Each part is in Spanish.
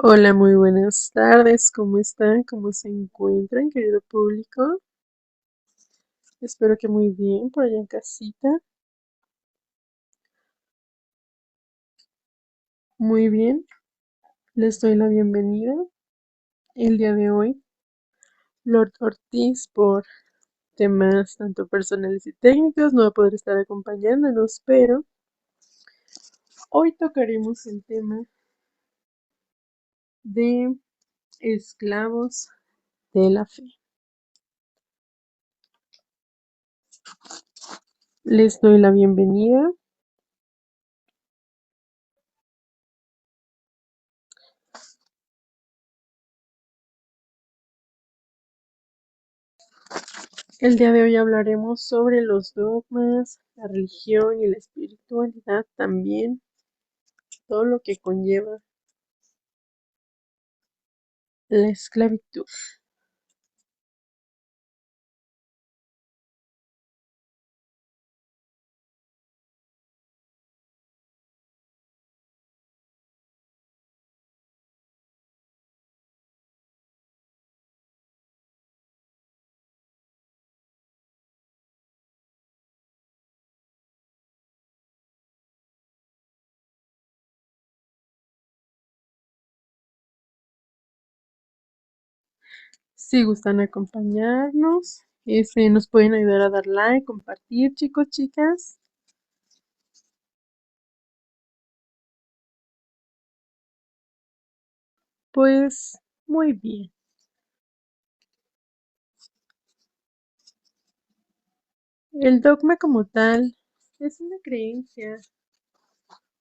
Hola, muy buenas tardes. ¿Cómo están? ¿Cómo se encuentran, querido público? Espero que muy bien por allá en casita. Muy bien. Les doy la bienvenida el día de hoy. Lord Ortiz, por temas tanto personales y técnicos, no va a poder estar acompañándonos, pero hoy tocaremos el tema de esclavos de la fe. Les doy la bienvenida. El día de hoy hablaremos sobre los dogmas, la religión y la espiritualidad también, todo lo que conlleva la esclavitud. Si gustan acompañarnos, nos pueden ayudar a dar like, compartir, chicos, chicas. Pues muy bien. El dogma como tal es una creencia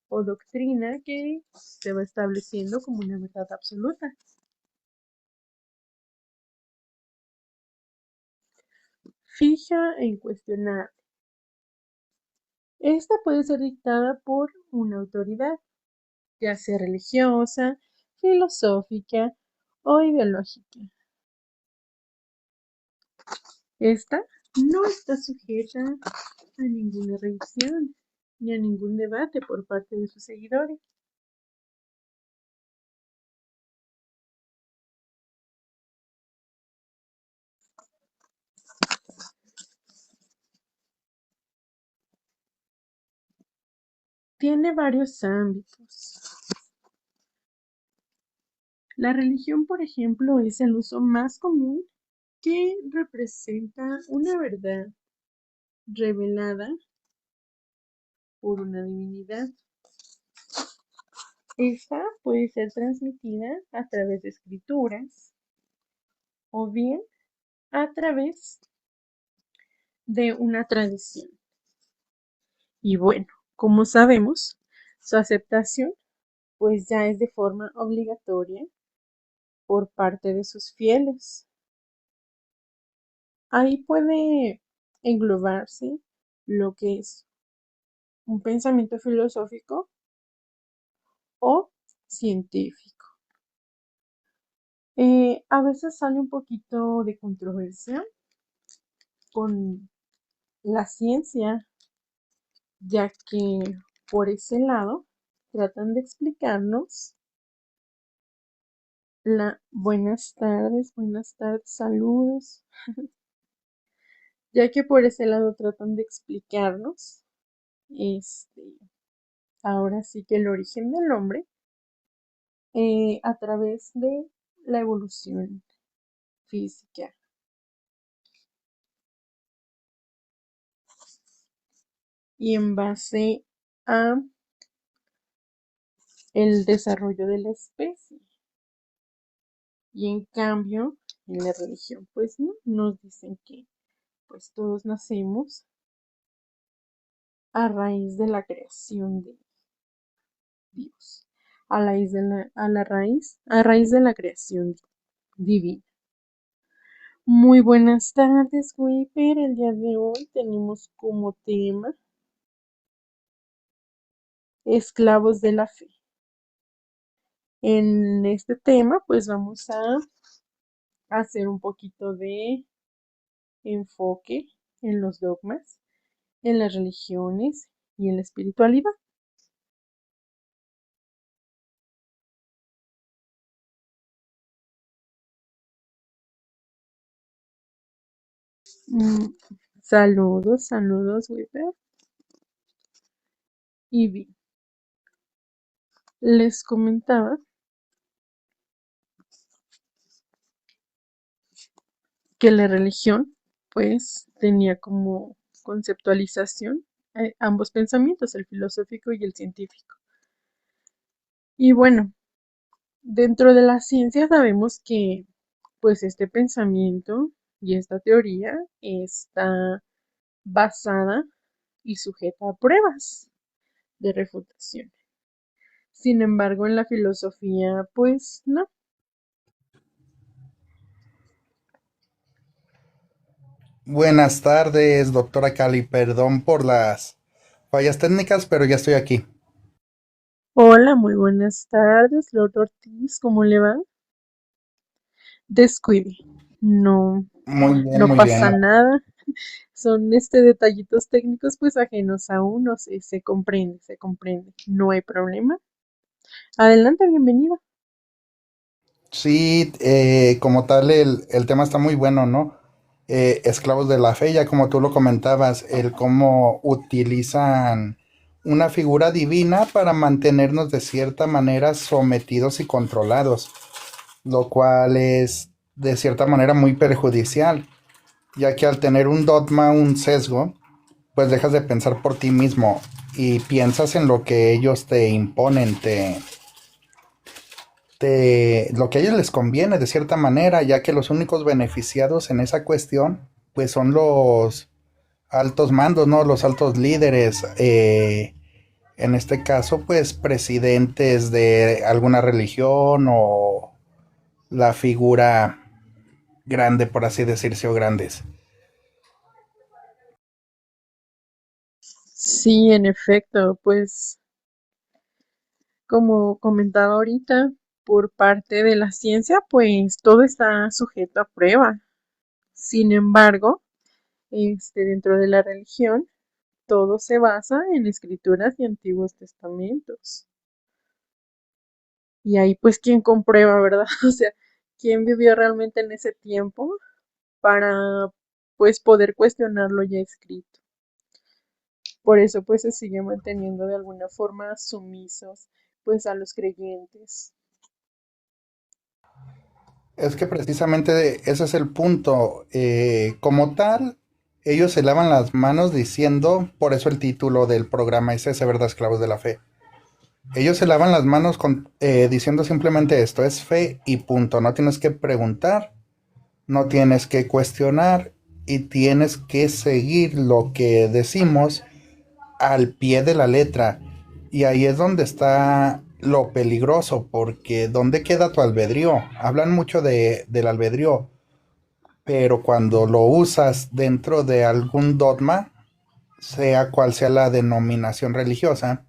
o doctrina que se va estableciendo como una verdad absoluta. Fija e incuestionable. Esta puede ser dictada por una autoridad, ya sea religiosa, filosófica o ideológica. Esta no está sujeta a ninguna revisión ni a ningún debate por parte de sus seguidores. Tiene varios ámbitos. La religión, por ejemplo, es el uso más común que representa una verdad revelada por una divinidad. Esta puede ser transmitida a través de escrituras o bien a través de una tradición. Y bueno, como sabemos, su aceptación pues ya es de forma obligatoria por parte de sus fieles. Ahí puede englobarse lo que es un pensamiento filosófico o científico. A veces sale un poquito de controversia con la ciencia, ya que por ese lado tratan de explicarnos buenas tardes, saludos, ya que por ese lado tratan de explicarnos, este, ahora sí que el origen del hombre, a través de la evolución física. Y en base a el desarrollo de la especie. Y en cambio, en la religión, pues no, nos dicen que pues todos nacemos a raíz de la creación de Dios, a raíz de la creación divina. Muy buenas tardes, Wiper. El día de hoy tenemos como tema esclavos de la fe. En este tema, pues vamos a hacer un poquito de enfoque en los dogmas, en las religiones y en la espiritualidad. Mm, saludos, saludos, Wipper. Y bien, les comentaba que la religión, pues, tenía como conceptualización ambos pensamientos, el filosófico y el científico. Y bueno, dentro de la ciencia sabemos que, pues, este pensamiento y esta teoría está basada y sujeta a pruebas de refutación. Sin embargo, en la filosofía, pues no. Buenas tardes, doctora Cali. Perdón por las fallas técnicas, pero ya estoy aquí. Hola, muy buenas tardes, Lord Ortiz, ¿cómo le va? Descuide, no, Muy no muy bien. pasa nada. Son detallitos técnicos pues ajenos a uno, se comprende, se comprende. No hay problema. Adelante, bienvenida. Sí, como tal, el tema está muy bueno, ¿no? Esclavos de la fe, ya como tú lo comentabas, el cómo utilizan una figura divina para mantenernos de cierta manera sometidos y controlados, lo cual es de cierta manera muy perjudicial, ya que al tener un dogma, un sesgo, pues dejas de pensar por ti mismo y piensas en lo que ellos te imponen, lo que a ellos les conviene de cierta manera, ya que los únicos beneficiados en esa cuestión, pues son los altos mandos, ¿no? Los altos líderes, en este caso, pues presidentes de alguna religión o la figura grande, por así decirse, o grandes. Sí, en efecto, pues como comentaba ahorita, por parte de la ciencia, pues todo está sujeto a prueba. Sin embargo, dentro de la religión, todo se basa en escrituras y antiguos testamentos. Y ahí pues quién comprueba, ¿verdad? O sea, quién vivió realmente en ese tiempo para pues poder cuestionar lo ya escrito. Por eso pues se sigue manteniendo de alguna forma sumisos pues a los creyentes. Es que precisamente ese es el punto. Como tal, ellos se lavan las manos diciendo, por eso el título del programa es ese, ¿verdad? Esclavos de la fe. Ellos se lavan las manos diciendo simplemente esto, es fe y punto. No tienes que preguntar, no tienes que cuestionar y tienes que seguir lo que decimos al pie de la letra. Y ahí es donde está lo peligroso, porque ¿dónde queda tu albedrío? Hablan mucho del albedrío, pero cuando lo usas dentro de algún dogma, sea cual sea la denominación religiosa,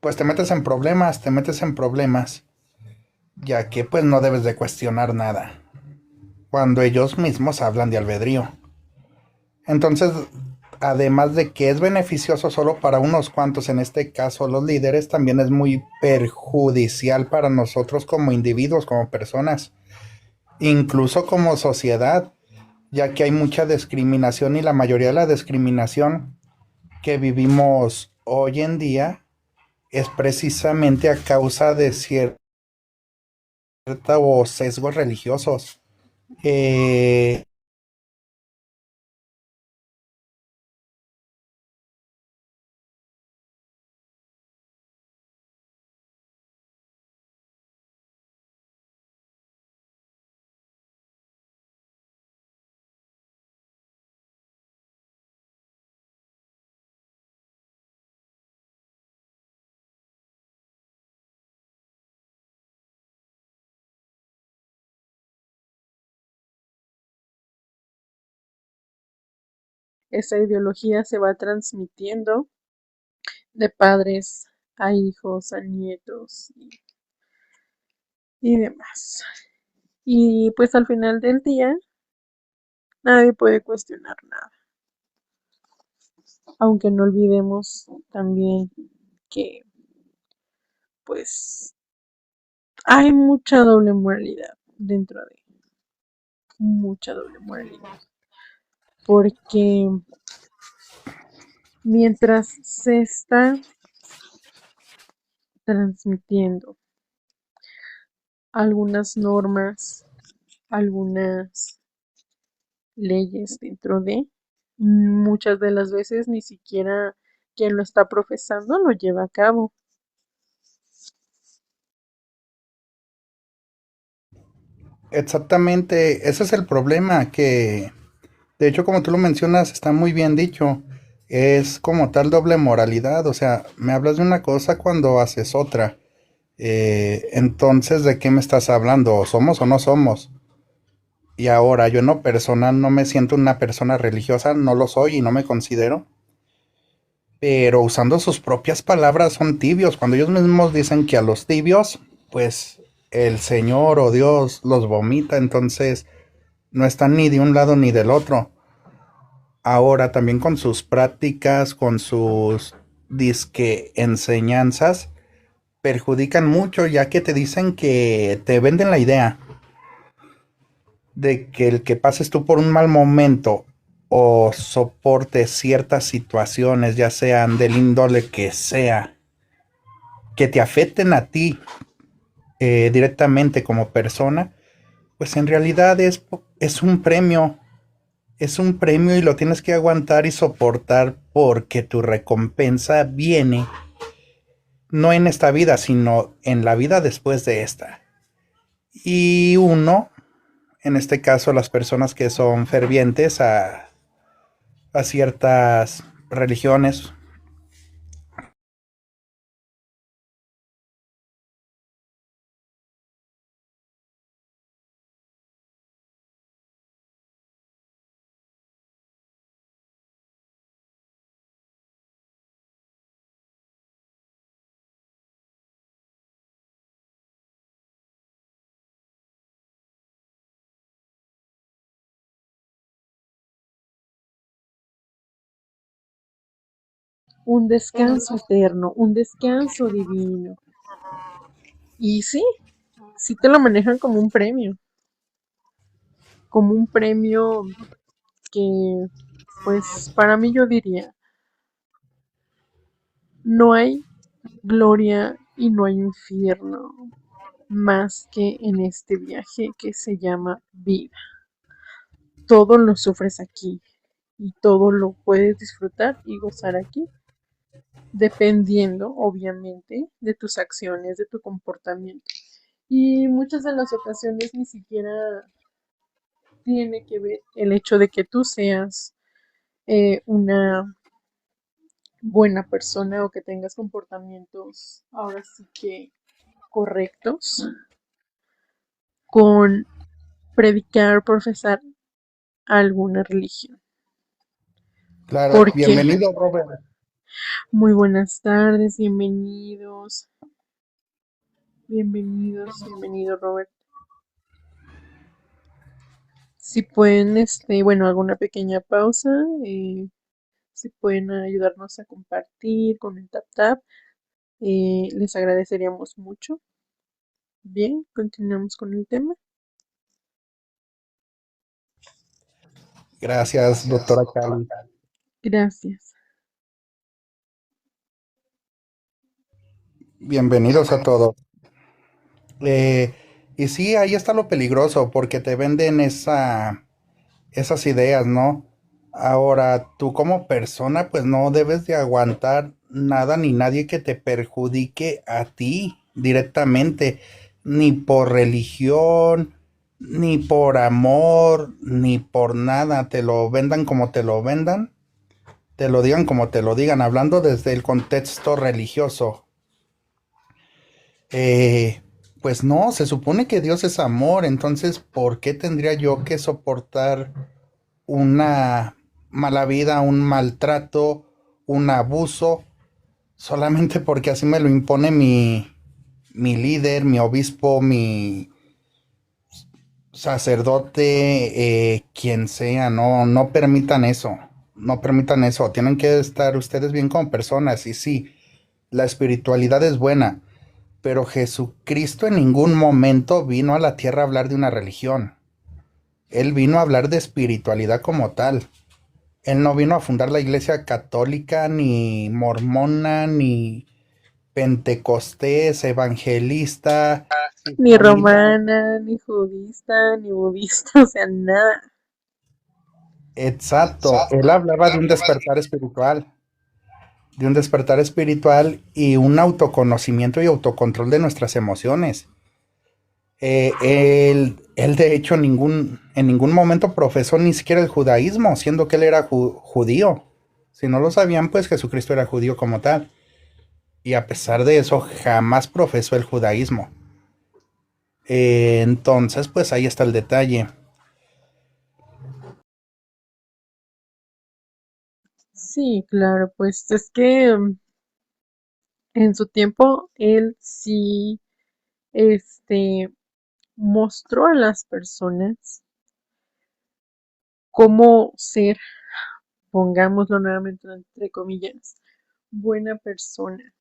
pues te metes en problemas, ya que pues no debes de cuestionar nada, cuando ellos mismos hablan de albedrío. Entonces, además de que es beneficioso solo para unos cuantos, en este caso los líderes, también es muy perjudicial para nosotros como individuos, como personas, incluso como sociedad, ya que hay mucha discriminación y la mayoría de la discriminación que vivimos hoy en día es precisamente a causa de ciertos sesgos religiosos. Eh, Esa ideología se va transmitiendo de padres a hijos, a nietos y demás. Y pues al final del día nadie puede cuestionar nada, aunque no olvidemos también que pues hay mucha doble moralidad dentro de mucha doble moralidad. porque mientras se está transmitiendo algunas normas, algunas leyes dentro de, muchas de las veces ni siquiera quien lo está profesando lo lleva a cabo. Exactamente, ese es el problema, que de hecho como tú lo mencionas está muy bien dicho, es como tal doble moralidad, o sea, me hablas de una cosa cuando haces otra. Entonces, ¿de qué me estás hablando? ¿Somos o no somos? Y ahora, yo en lo personal no me siento una persona religiosa, no lo soy y no me considero, pero usando sus propias palabras son tibios, cuando ellos mismos dicen que a los tibios, pues el Señor o Dios los vomita, entonces no están ni de un lado ni del otro. Ahora también con sus prácticas, con sus disque enseñanzas, perjudican mucho ya que te dicen que te venden la idea de que el que pases tú por un mal momento o soportes ciertas situaciones, ya sean del índole que sea, que te afecten a ti directamente como persona, pues en realidad es un premio y lo tienes que aguantar y soportar porque tu recompensa viene no en esta vida, sino en la vida después de esta. Y uno, en este caso las personas que son fervientes a ciertas religiones, Un descanso eterno, un descanso divino. Y sí, sí te lo manejan como un premio que, pues para mí yo diría, no hay gloria y no hay infierno más que en este viaje que se llama vida. Todo lo sufres aquí y todo lo puedes disfrutar y gozar aquí, dependiendo, obviamente, de tus acciones, de tu comportamiento. Y muchas de las ocasiones ni siquiera tiene que ver el hecho de que tú seas una buena persona o que tengas comportamientos ahora sí que correctos con predicar, profesar alguna religión. claro, Porque bienvenido Robert. muy buenas tardes, bienvenidos, bienvenidos, bienvenido Robert. Si pueden, bueno, alguna pequeña pausa, si pueden ayudarnos a compartir con el tap tap, les agradeceríamos mucho. Bien, continuamos con el tema. Gracias, doctora Cali. Gracias. Bienvenidos a todos. Eh, y sí, ahí está lo peligroso, porque te venden esas ideas, ¿no? Ahora, tú como persona, pues no debes de aguantar nada ni nadie que te perjudique a ti directamente, ni por religión, ni por amor, ni por nada. Te lo vendan como te lo vendan, te lo digan como te lo digan, hablando desde el contexto religioso. Eh, pues no, se supone que Dios es amor, entonces, ¿por qué tendría yo que soportar una mala vida, un maltrato, un abuso, solamente porque así me lo impone mi líder, mi obispo, mi sacerdote, quien sea? No, no permitan eso, no permitan eso, tienen que estar ustedes bien como personas y sí, la espiritualidad es buena, pero Jesucristo en ningún momento vino a la tierra a hablar de una religión. Él vino a hablar de espiritualidad como tal. Él no vino a fundar la iglesia católica, ni mormona, ni pentecostés, evangelista, Ni israelita. romana, ni judista, ni budista, o sea, nada. Exacto, él hablaba de un despertar espiritual y un autoconocimiento y autocontrol de nuestras emociones. Él de hecho en ningún momento profesó ni siquiera el judaísmo, siendo que él era judío. Si no lo sabían, pues Jesucristo era judío como tal. Y a pesar de eso, jamás profesó el judaísmo. Entonces, pues ahí está el detalle. Sí, claro, pues es que en su tiempo él sí, este, mostró a las personas cómo ser, pongámoslo nuevamente entre comillas, buena persona,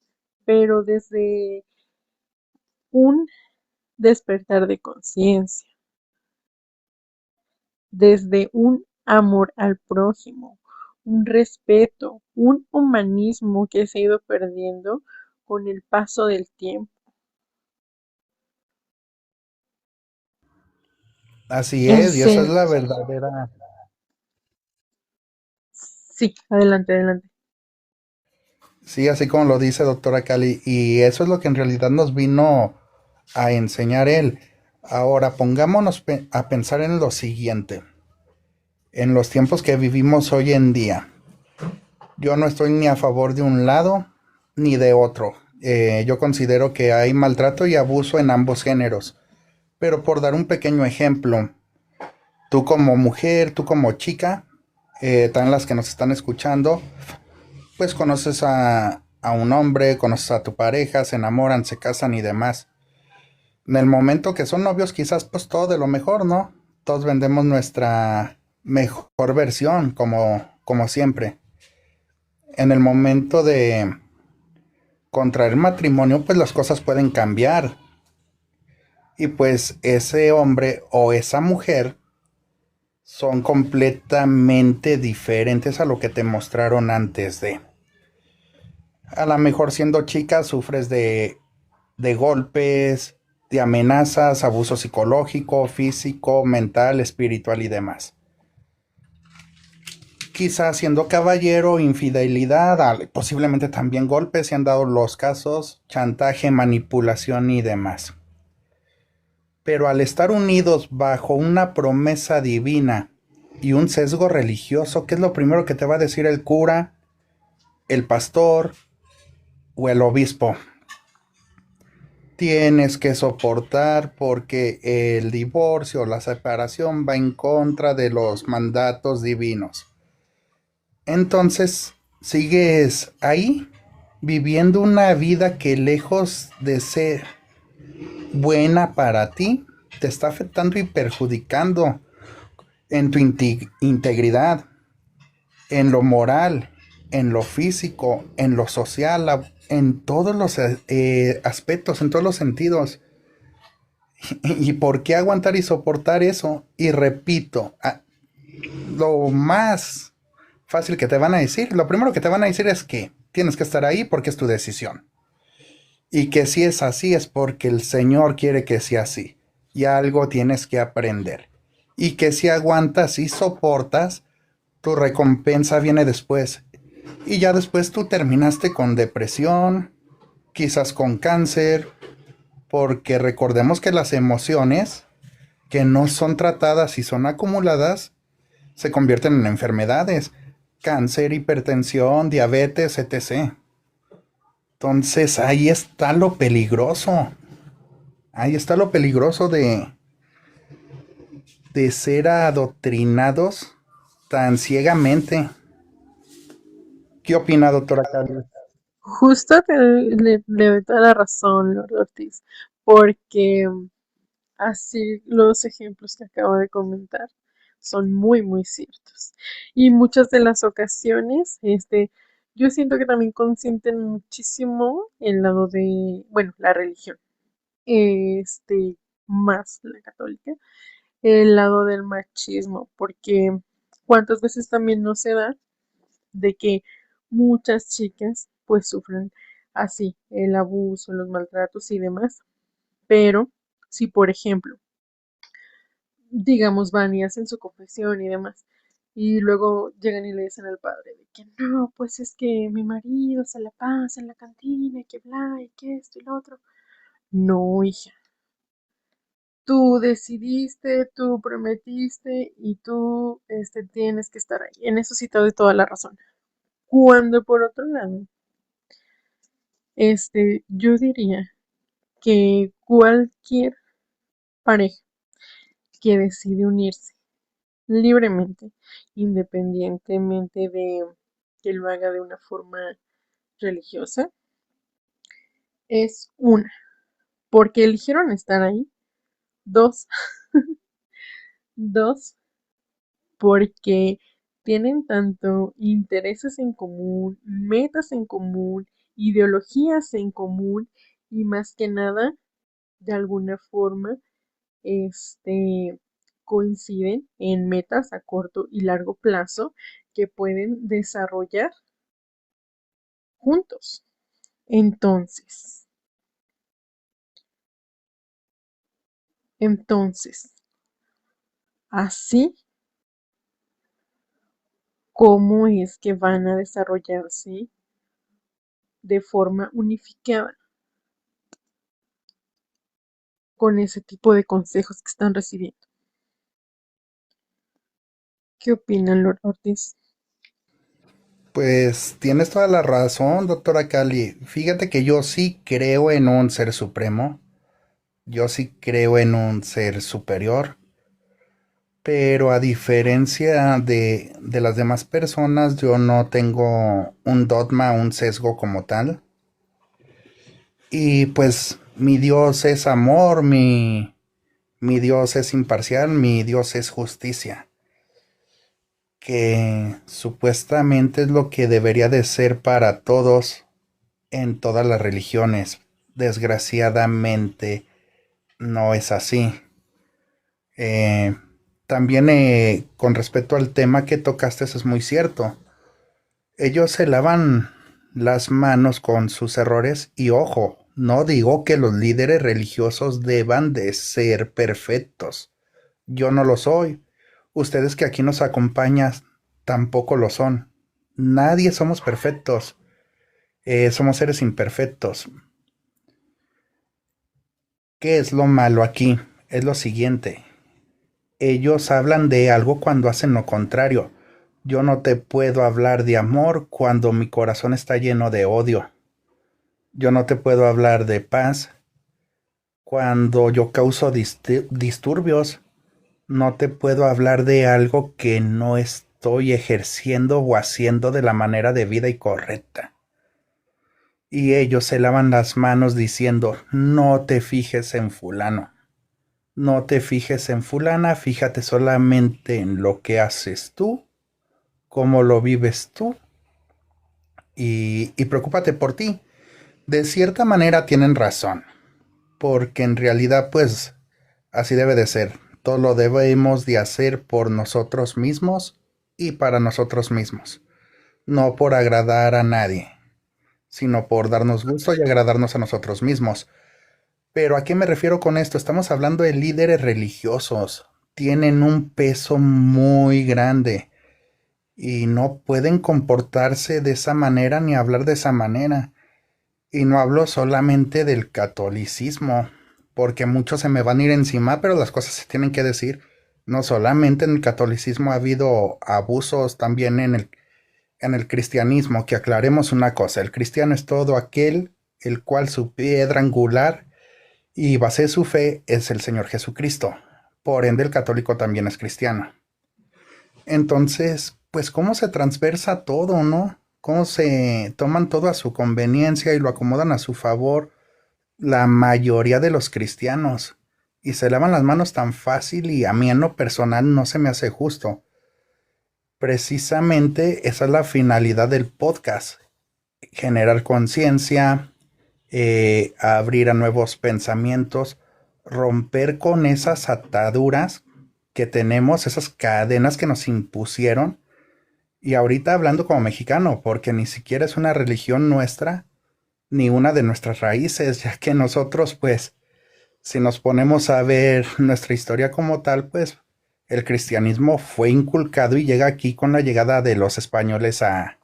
pero desde un despertar de conciencia, desde un amor al prójimo, un respeto, un humanismo que se ha ido perdiendo con el paso del tiempo. Así El es, y esa es ser, la verdadera. sí, adelante, adelante. Sí, así como lo dice doctora Cali, y eso es lo que en realidad nos vino a enseñar él. Ahora pongámonos a pensar en lo siguiente, en los tiempos que vivimos hoy en día. Yo no estoy ni a favor de un lado ni de otro. Yo considero que hay maltrato y abuso en ambos géneros. Pero por dar un pequeño ejemplo, tú como mujer, tú como chica, también las que nos están escuchando, pues conoces a un hombre, conoces a tu pareja, se enamoran, se casan y demás. En el momento que son novios, quizás pues todo de lo mejor, ¿no? Todos vendemos nuestra mejor versión, como siempre. En el momento de contraer matrimonio, pues las cosas pueden cambiar. Y pues ese hombre o esa mujer son completamente diferentes a lo que te mostraron antes de. A lo mejor siendo chica sufres de golpes, de amenazas, abuso psicológico, físico, mental, espiritual y demás. Quizás siendo caballero, infidelidad, posiblemente también golpes, se han dado los casos, chantaje, manipulación y demás. Pero al estar unidos bajo una promesa divina y un sesgo religioso, ¿qué es lo primero que te va a decir el cura, el pastor o el obispo? Tienes que soportar porque el divorcio o la separación va en contra de los mandatos divinos. Entonces, sigues ahí viviendo una vida que lejos de ser buena para ti, te está afectando y perjudicando en tu integridad, en lo moral, en lo físico, en lo social, en todos los aspectos, en todos los sentidos. ¿Y por qué aguantar y soportar eso? Y repito, lo más fácil que te van a decir, lo primero que te van a decir es que tienes que estar ahí porque es tu decisión. Y que si es así es porque el Señor quiere que sea así. Y algo tienes que aprender. Y que si aguantas y soportas, tu recompensa viene después. Y ya después tú terminaste con depresión, quizás con cáncer, porque recordemos que las emociones que no son tratadas y son acumuladas se convierten en enfermedades, cáncer, hipertensión, diabetes, etc. Entonces ahí está lo peligroso, ahí está lo peligroso de ser adoctrinados tan ciegamente. ¿Qué opina, doctora Carlos? Justo le doy toda la razón, Lord Ortiz, porque así los ejemplos que acabo de comentar son muy, muy ciertos. Y muchas de las ocasiones, yo siento que también consienten muchísimo el lado de, bueno, la religión, este, más la católica, el lado del machismo, porque ¿Cuántas veces también no se da de que muchas chicas pues sufren así el abuso, los maltratos y demás? Pero si por ejemplo, digamos, van y hacen su confesión y demás, y luego llegan y le dicen al padre de que no, pues es que mi marido se la pasa en la cantina y que bla y que esto y lo otro. No, hija, tú decidiste, tú prometiste y tú tienes que estar ahí. En eso sí te doy toda la razón. Cuando por otro lado, yo diría que cualquier pareja que decide unirse libremente, independientemente de que lo haga de una forma religiosa, es una, porque eligieron estar ahí, dos, dos, porque tienen tanto intereses en común, metas en común, ideologías en común y más que nada, de alguna forma, este, coinciden en metas a corto y largo plazo que pueden desarrollar juntos. Entonces, entonces, así como es que van a desarrollarse de forma unificada con ese tipo de consejos que están recibiendo. ¿Qué opinan, Lord Ortiz? Pues tienes toda la razón, doctora Cali. Fíjate que yo sí creo en un ser supremo, yo sí creo en un ser superior, pero a diferencia de las demás personas, yo no tengo un dogma, un sesgo como tal. Y pues mi Dios es amor, mi Dios es imparcial, mi Dios es justicia, que supuestamente es lo que debería de ser para todos en todas las religiones. Desgraciadamente no es así. Eh, también con respecto al tema que tocaste, eso es muy cierto. Ellos se lavan las manos con sus errores y ojo, no digo que los líderes religiosos deban de ser perfectos. Yo no lo soy. Ustedes que aquí nos acompañan tampoco lo son. Nadie somos perfectos. Somos seres imperfectos. ¿Qué es lo malo aquí? Es lo siguiente. Ellos hablan de algo cuando hacen lo contrario. Yo no te puedo hablar de amor cuando mi corazón está lleno de odio. Yo no te puedo hablar de paz cuando yo causo disturbios. No te puedo hablar de algo que no estoy ejerciendo o haciendo de la manera debida y correcta. Y ellos se lavan las manos diciendo, no te fijes en fulano. No te fijes en fulana, fíjate solamente en lo que haces tú, cómo lo vives tú y preocúpate por ti. De cierta manera tienen razón, porque en realidad pues así debe de ser. Todo lo debemos de hacer por nosotros mismos y para nosotros mismos. No por agradar a nadie, sino por darnos gusto y agradarnos a nosotros mismos. Pero ¿a qué me refiero con esto? Estamos hablando de líderes religiosos. Tienen un peso muy grande y no pueden comportarse de esa manera ni hablar de esa manera. Y no hablo solamente del catolicismo, porque muchos se me van a ir encima, pero las cosas se tienen que decir. No solamente en el catolicismo ha habido abusos, también en el cristianismo, que aclaremos una cosa, el cristiano es todo aquel el cual su piedra angular y base de su fe es el Señor Jesucristo. Por ende, el católico también es cristiano. Entonces, pues cómo se transversa todo, ¿no? Cómo se toman todo a su conveniencia y lo acomodan a su favor la mayoría de los cristianos. Y se lavan las manos tan fácil y a mí en lo personal no se me hace justo. Precisamente esa es la finalidad del podcast. Generar conciencia, abrir a nuevos pensamientos, romper con esas ataduras que tenemos, esas cadenas que nos impusieron. Y ahorita hablando como mexicano, porque ni siquiera es una religión nuestra, ni una de nuestras raíces, ya que nosotros, pues, si nos ponemos a ver nuestra historia como tal, pues, el cristianismo fue inculcado y llega aquí con la llegada de los españoles a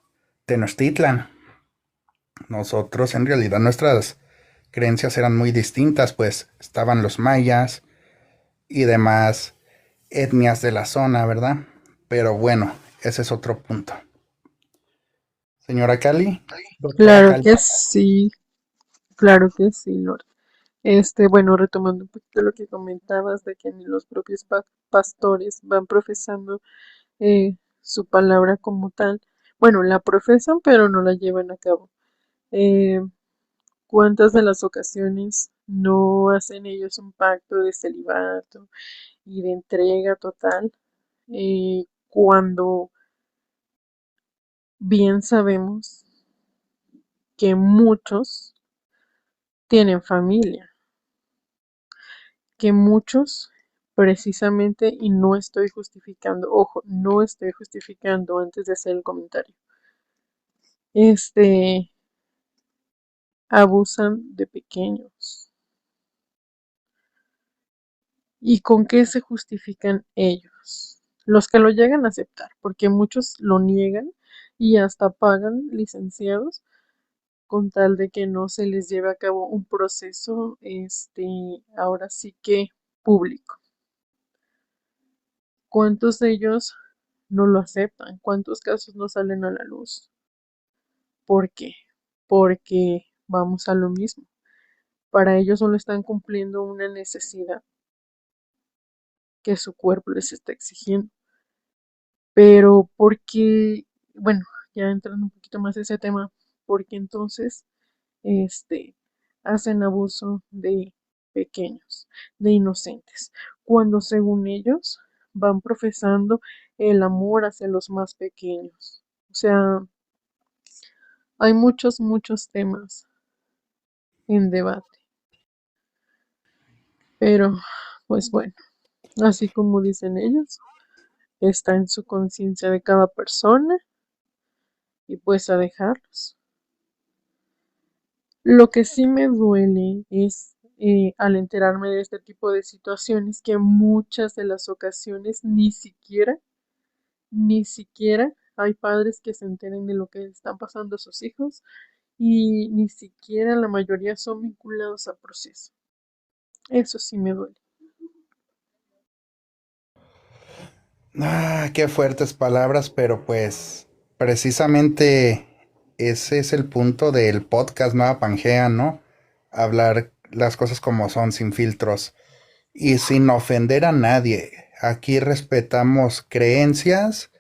Tenochtitlan. Nosotros, en realidad, nuestras creencias eran muy distintas, pues, estaban los mayas y demás etnias de la zona, ¿verdad? Pero bueno, ese es otro punto. Señora Cali, doctora Claro Cali. que sí, Lord. Bueno, retomando un poquito lo que comentabas de que ni los propios pastores van profesando su palabra como tal. Bueno, la profesan, pero no la llevan a cabo. Eh, ¿Cuántas de las ocasiones no hacen ellos un pacto de celibato y de entrega total? Cuando bien sabemos que muchos tienen familia, que muchos precisamente, y no estoy justificando, ojo, no estoy justificando antes de hacer el comentario, este, abusan de pequeños. ¿Y con qué se justifican ellos? Los que lo llegan a aceptar, porque muchos lo niegan y hasta pagan licenciados con tal de que no se les lleve a cabo un proceso, ahora sí que público. ¿Cuántos de ellos no lo aceptan? ¿Cuántos casos no salen a la luz? ¿Por qué? Porque vamos a lo mismo. Para ellos solo están cumpliendo una necesidad que su cuerpo les está exigiendo. Pero porque, bueno, ya entrando un poquito más en ese tema, porque entonces este, hacen abuso de pequeños, de inocentes, cuando según ellos van profesando el amor hacia los más pequeños. O sea, hay muchos temas en debate, pero pues bueno, así como dicen ellos, está en su conciencia de cada persona y pues a dejarlos. Lo que sí me duele es al enterarme de este tipo de situaciones que muchas de las ocasiones ni siquiera hay padres que se enteren de lo que están pasando a sus hijos y ni siquiera la mayoría son vinculados al proceso. Eso sí me duele. Ah, qué fuertes palabras, pero pues precisamente ese es el punto del podcast Nueva Pangea, ¿no? Hablar las cosas como son, sin filtros y sin ofender a nadie. Aquí respetamos creencias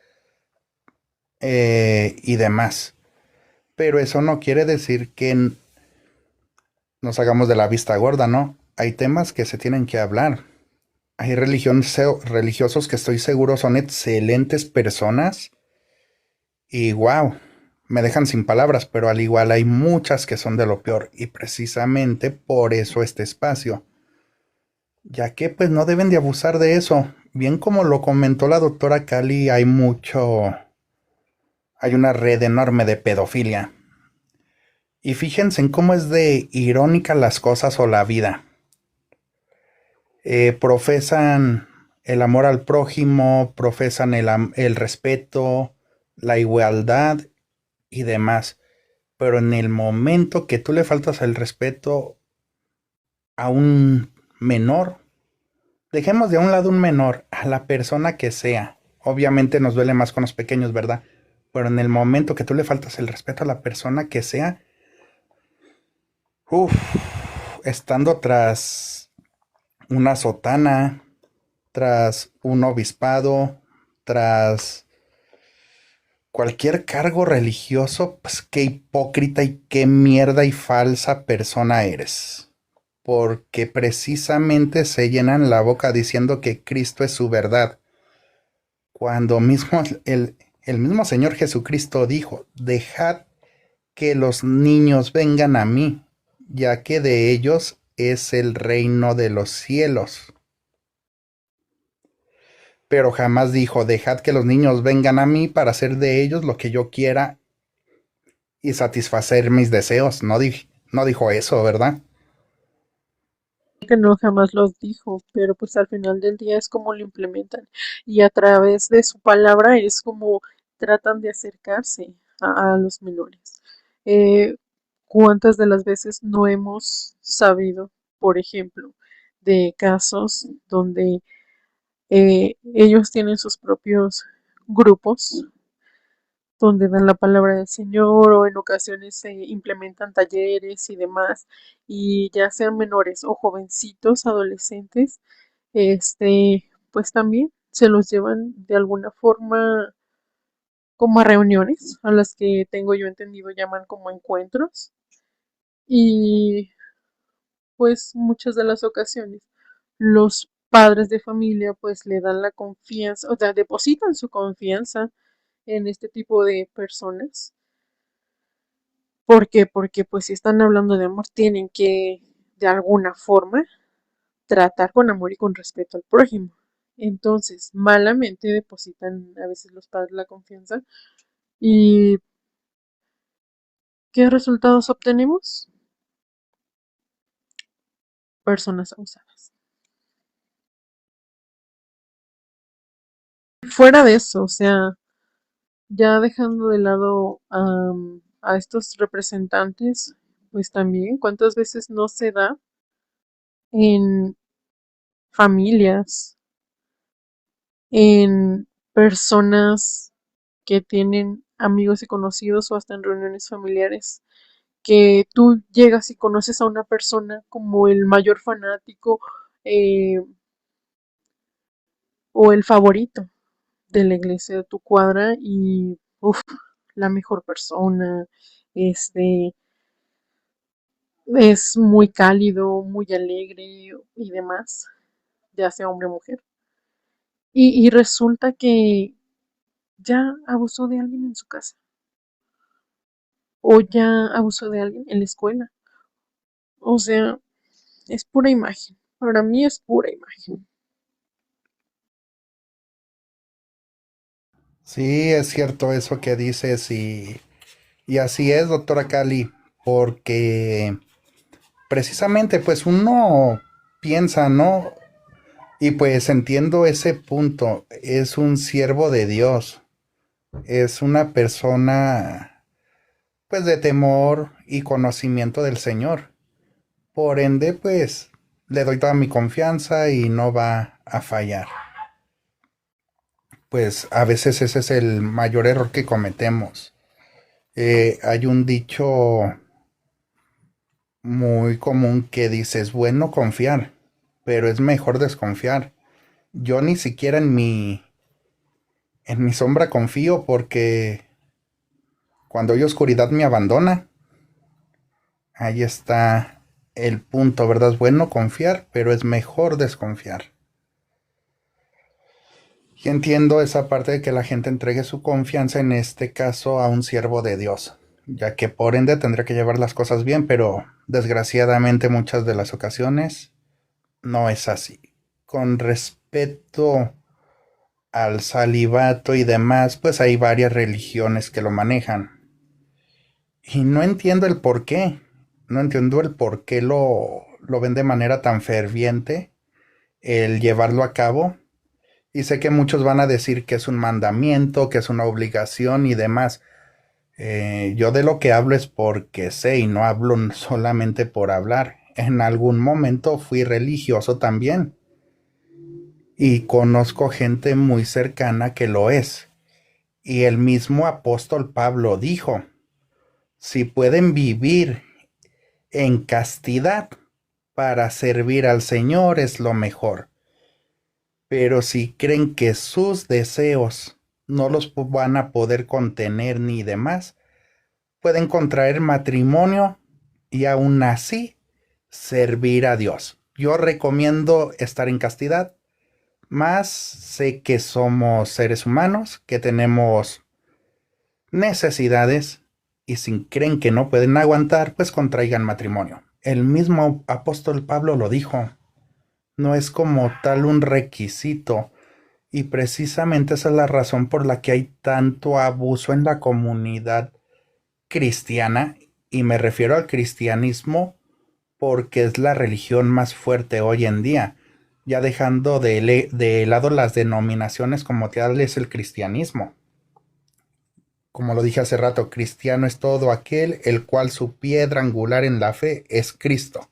y demás, pero eso no quiere decir que nos hagamos de la vista gorda, ¿no? Hay temas que se tienen que hablar. Hay religiosos que estoy seguro son excelentes personas y wow, me dejan sin palabras, pero al igual hay muchas que son de lo peor y precisamente por eso este espacio, ya que pues no deben de abusar de eso. Bien como lo comentó la doctora Cali, hay una red enorme de pedofilia. Y fíjense en cómo es de irónica las cosas o la vida. Profesan el amor al prójimo, profesan el respeto, la igualdad y demás. Pero en el momento que tú le faltas el respeto a un menor, dejemos de un lado un menor, a la persona que sea. Obviamente nos duele más con los pequeños, ¿verdad? Pero en el momento que tú le faltas el respeto a la persona que sea, uff, estando tras una sotana, tras un obispado, tras cualquier cargo religioso, pues qué hipócrita y qué mierda y falsa persona eres. Porque precisamente se llenan la boca diciendo que Cristo es su verdad, cuando mismo el mismo Señor Jesucristo dijo, dejad que los niños vengan a mí, ya que de ellos es el reino de los cielos. pero jamás dijo, dejad que los niños vengan a mí para hacer de ellos lo que yo quiera y satisfacer mis deseos. No dijo eso, ¿verdad? Que no jamás los dijo, pero pues al final del día es como lo implementan y a través de su palabra es como tratan de acercarse a los menores. Eh, ¿Cuántas de las veces no hemos sabido, por ejemplo, de casos donde ellos tienen sus propios grupos donde dan la palabra del Señor o en ocasiones se implementan talleres y demás, y ya sean menores o jovencitos, adolescentes, pues también se los llevan de alguna forma como a reuniones, a las que tengo yo entendido llaman como encuentros, y pues muchas de las ocasiones los padres de familia pues le dan la confianza, o sea, depositan su confianza en este tipo de personas. ¿Por qué? Porque pues si están hablando de amor, tienen que de alguna forma tratar con amor y con respeto al prójimo. Entonces, malamente depositan a veces los padres la confianza. ¿Y qué resultados obtenemos? Personas abusadas. Fuera de eso, o sea, ya dejando de lado a estos representantes, pues también, ¿cuántas veces no se da en familias, en personas que tienen amigos y conocidos o hasta en reuniones familiares, que tú llegas y conoces a una persona como el mayor fanático eh, o el favorito de la iglesia de tu cuadra y uff, la mejor persona, este es muy cálido, muy alegre y demás, ya sea hombre o mujer. Y resulta que ya abusó de alguien en su casa o ya abusó de alguien en la escuela. O sea, es pura imagen. Para mí es pura imagen. Sí, es cierto eso que dices y así es, doctora Cali, porque precisamente pues uno piensa, ¿no? Y pues entiendo ese punto, es un siervo de Dios, es una persona pues de temor y conocimiento del Señor. Por ende, pues le doy toda mi confianza y no va a fallar. Pues a veces ese es el mayor error que cometemos. Hay un dicho muy común que dice, es bueno confiar, pero es mejor desconfiar. Yo ni siquiera en mi sombra confío porque cuando hay oscuridad me abandona. Ahí está el punto, ¿verdad? Es bueno confiar, pero es mejor desconfiar. Y entiendo esa parte de que la gente entregue su confianza, en este caso, a un siervo de Dios, ya que por ende tendrá que llevar las cosas bien, pero desgraciadamente muchas de las ocasiones no es así. Con respecto al celibato y demás, pues hay varias religiones que lo manejan. Y no entiendo el por qué. No entiendo el por qué lo ven de manera tan ferviente el llevarlo a cabo. Y sé que muchos van a decir que es un mandamiento, que es una obligación y demás. Yo de lo que hablo es porque sé y no hablo solamente por hablar. En algún momento fui religioso también y conozco gente muy cercana que lo es. Y el mismo apóstol Pablo dijo, si pueden vivir en castidad para servir al Señor es lo mejor. Pero si creen que sus deseos no los van a poder contener ni demás, pueden contraer matrimonio y aún así servir a Dios. Yo recomiendo estar en castidad, más sé que somos seres humanos, que tenemos necesidades y si creen que no pueden aguantar, pues contraigan matrimonio. El mismo apóstol Pablo lo dijo, no es como tal un requisito. Y precisamente esa es la razón por la que hay tanto abuso en la comunidad cristiana, y me refiero al cristianismo porque es la religión más fuerte hoy en día, ya dejando de lado las denominaciones como tal es el cristianismo. Como lo dije hace rato, cristiano es todo aquel el cual su piedra angular en la fe es Cristo.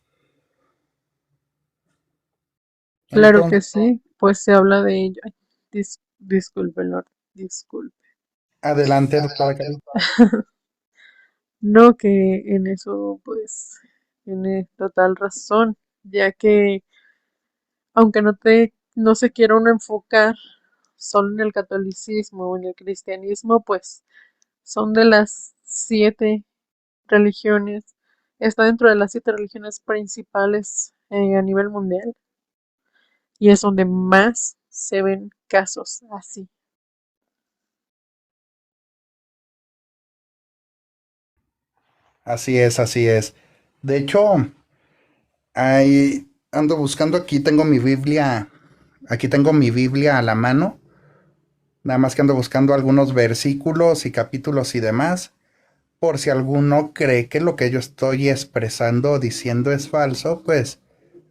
Claro que Entonces, sí, pues se habla de ello. Ay, disculpe, Lord, disculpe. adelante, doctora Cari. No, que en eso pues tiene total razón, ya que aunque no se quiera uno enfocar solo en el catolicismo o en el cristianismo, pues son de las 7 religiones, está dentro de las 7 religiones principales a nivel mundial y es donde más se ven casos así. Así es, así es. De hecho, ahí ando buscando, aquí tengo mi Biblia a la mano, nada más que ando buscando algunos versículos y capítulos y demás, por si alguno cree que lo que yo estoy expresando o diciendo es falso, pues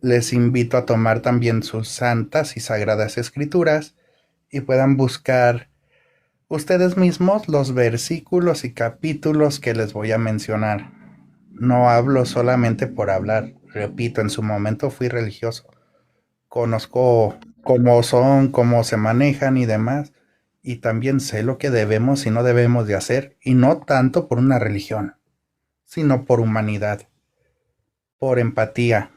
les invito a tomar también sus santas y sagradas escrituras y puedan buscar ustedes mismos los versículos y capítulos que les voy a mencionar. No hablo solamente por hablar, repito, en su momento fui religioso, conozco cómo son, cómo se manejan y demás, y también sé lo que debemos y no debemos de hacer, y no tanto por una religión, sino por humanidad, por empatía,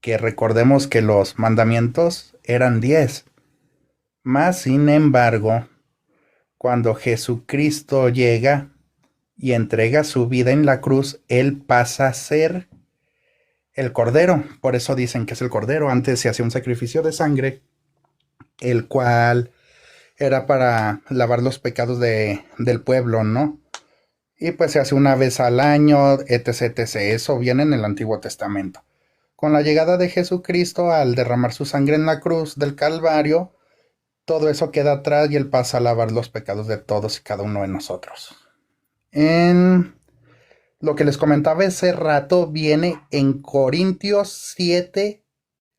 que recordemos que los mandamientos eran 10, más sin embargo, cuando Jesucristo llega y entrega su vida en la cruz, Él pasa a ser el cordero, por eso dicen que es el cordero. Antes se hacía un sacrificio de sangre, el cual era para lavar los pecados del pueblo, ¿no? Y pues se hace una vez al año, etc, etc. Eso viene en el Antiguo Testamento. Con la llegada de Jesucristo, al derramar su sangre en la cruz del Calvario, todo eso queda atrás y Él pasa a lavar los pecados de todos y cada uno de nosotros. En lo que les comentaba ese rato viene en Corintios 7,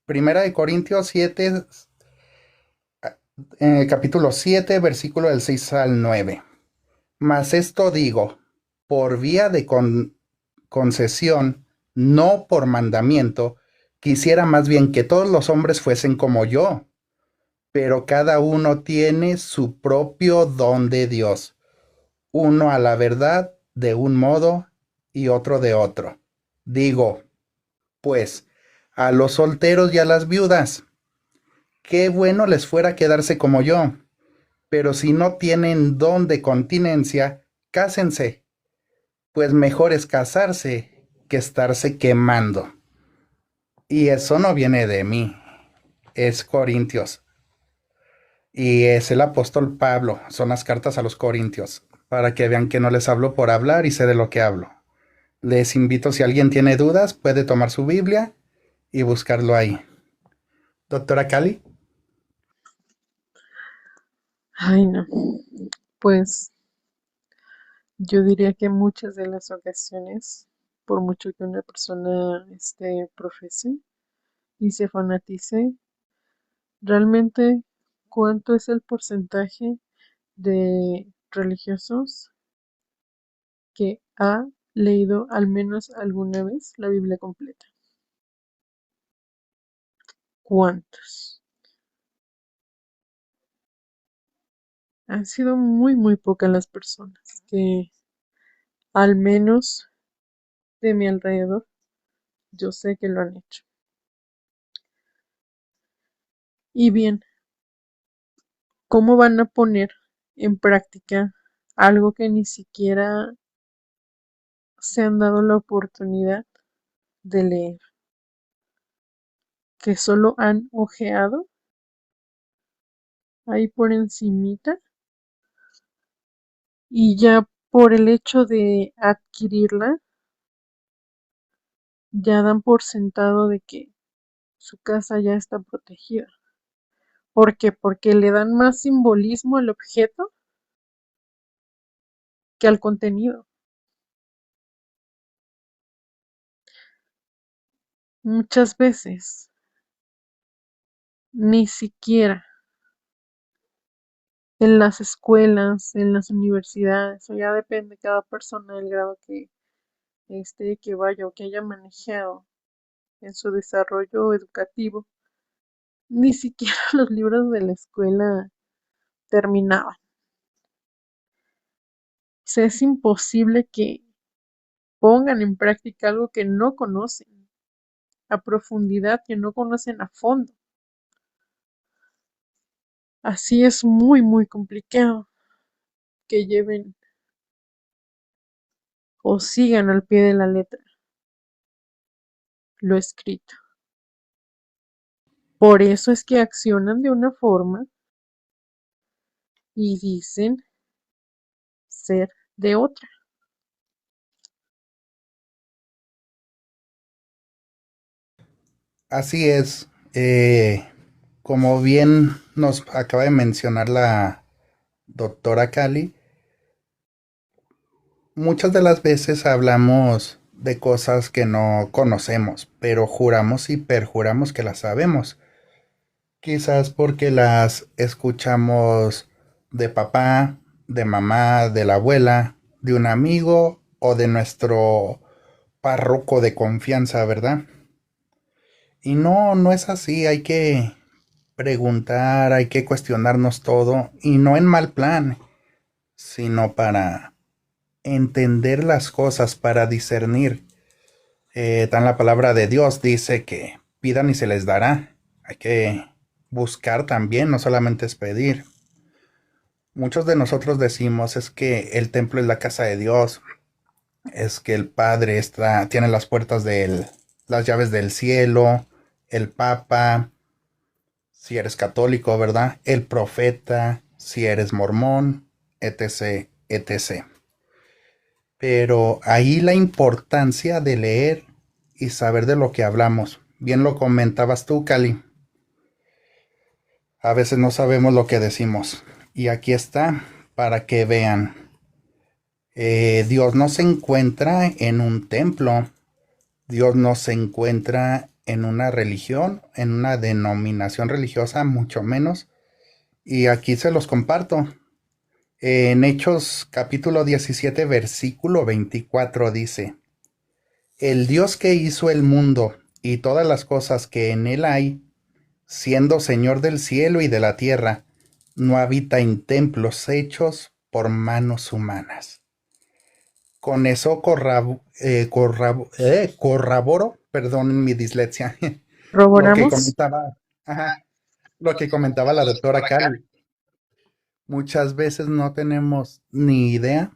Primera de Corintios 7, capítulo 7, versículo del 6 al 9. Mas esto digo, por vía de concesión, no por mandamiento, quisiera más bien que todos los hombres fuesen como yo, pero cada uno tiene su propio don de Dios, uno a la verdad de un modo y otro de otro. Digo, pues, a los solteros y a las viudas, qué bueno les fuera quedarse como yo, pero si no tienen don de continencia, cásense, pues mejor es casarse que estarse quemando. Y eso no viene de mí, es Corintios. Y es el apóstol Pablo, son las cartas a los Corintios, para que vean que no les hablo por hablar y sé de lo que hablo. Les invito, si alguien tiene dudas, puede tomar su Biblia y buscarlo ahí. Doctora Cali. Ay, no. Pues yo diría que muchas de las ocasiones, por mucho que una persona profese y se fanatice, realmente cuánto es el porcentaje de religiosos que ha leído al menos alguna vez la Biblia completa. ¿Cuántos? Han sido muy, muy pocas las personas que, al menos de mi alrededor, yo sé que lo han hecho. Y bien, ¿cómo van a poner en práctica algo que ni siquiera se han dado la oportunidad de leer, que solo han ojeado ahí por encimita y ya por el hecho de adquirirla, ya dan por sentado de que su casa ya está protegida, ¿Por qué? Porque le dan más simbolismo al objeto que al contenido. Muchas veces ni siquiera en las escuelas, en las universidades, o ya depende de cada persona del grado que vaya o que haya manejado en su desarrollo educativo, ni siquiera los libros de la escuela terminaban. O sea, es imposible que pongan en práctica algo que no conocen a profundidad, que no conocen a fondo. Así es muy, muy complicado que lleven o sigan al pie de la letra lo escrito. Por eso es que accionan de una forma y dicen ser de otra. Así es. Como bien nos acaba de mencionar la doctora Cali, muchas de las veces hablamos de cosas que no conocemos, pero juramos y perjuramos que las sabemos. Quizás porque las escuchamos de papá, de mamá, de la abuela, de un amigo o de nuestro párroco de confianza, ¿verdad? Y no, no es así, hay que preguntar, hay que cuestionarnos todo, y no en mal plan, sino para entender las cosas, para discernir. Tan la palabra de Dios dice que pidan y se les dará. Hay que buscar también, no solamente es pedir. Muchos de nosotros decimos es que el templo es la casa de Dios, es que el Padre tiene las puertas las llaves del cielo, el Papa, si eres católico, ¿verdad? El profeta, si eres mormón, etc., etc. Pero ahí la importancia de leer y saber de lo que hablamos. Bien lo comentabas tú, Cali. A veces no sabemos lo que decimos. Y aquí está para que vean. Dios no se encuentra en un templo. Dios no se encuentra en una religión, en una denominación religiosa, mucho menos. Y aquí se los comparto. En Hechos capítulo 17 versículo 24 dice, el Dios que hizo el mundo y todas las cosas que en él hay, siendo Señor del cielo y de la tierra, no habita en templos hechos por manos humanas. Con eso corroboro, perdón mi dislexia, lo que Corroboramos. comentaba, ajá, lo que comentaba la doctora Cali. Muchas veces no tenemos ni idea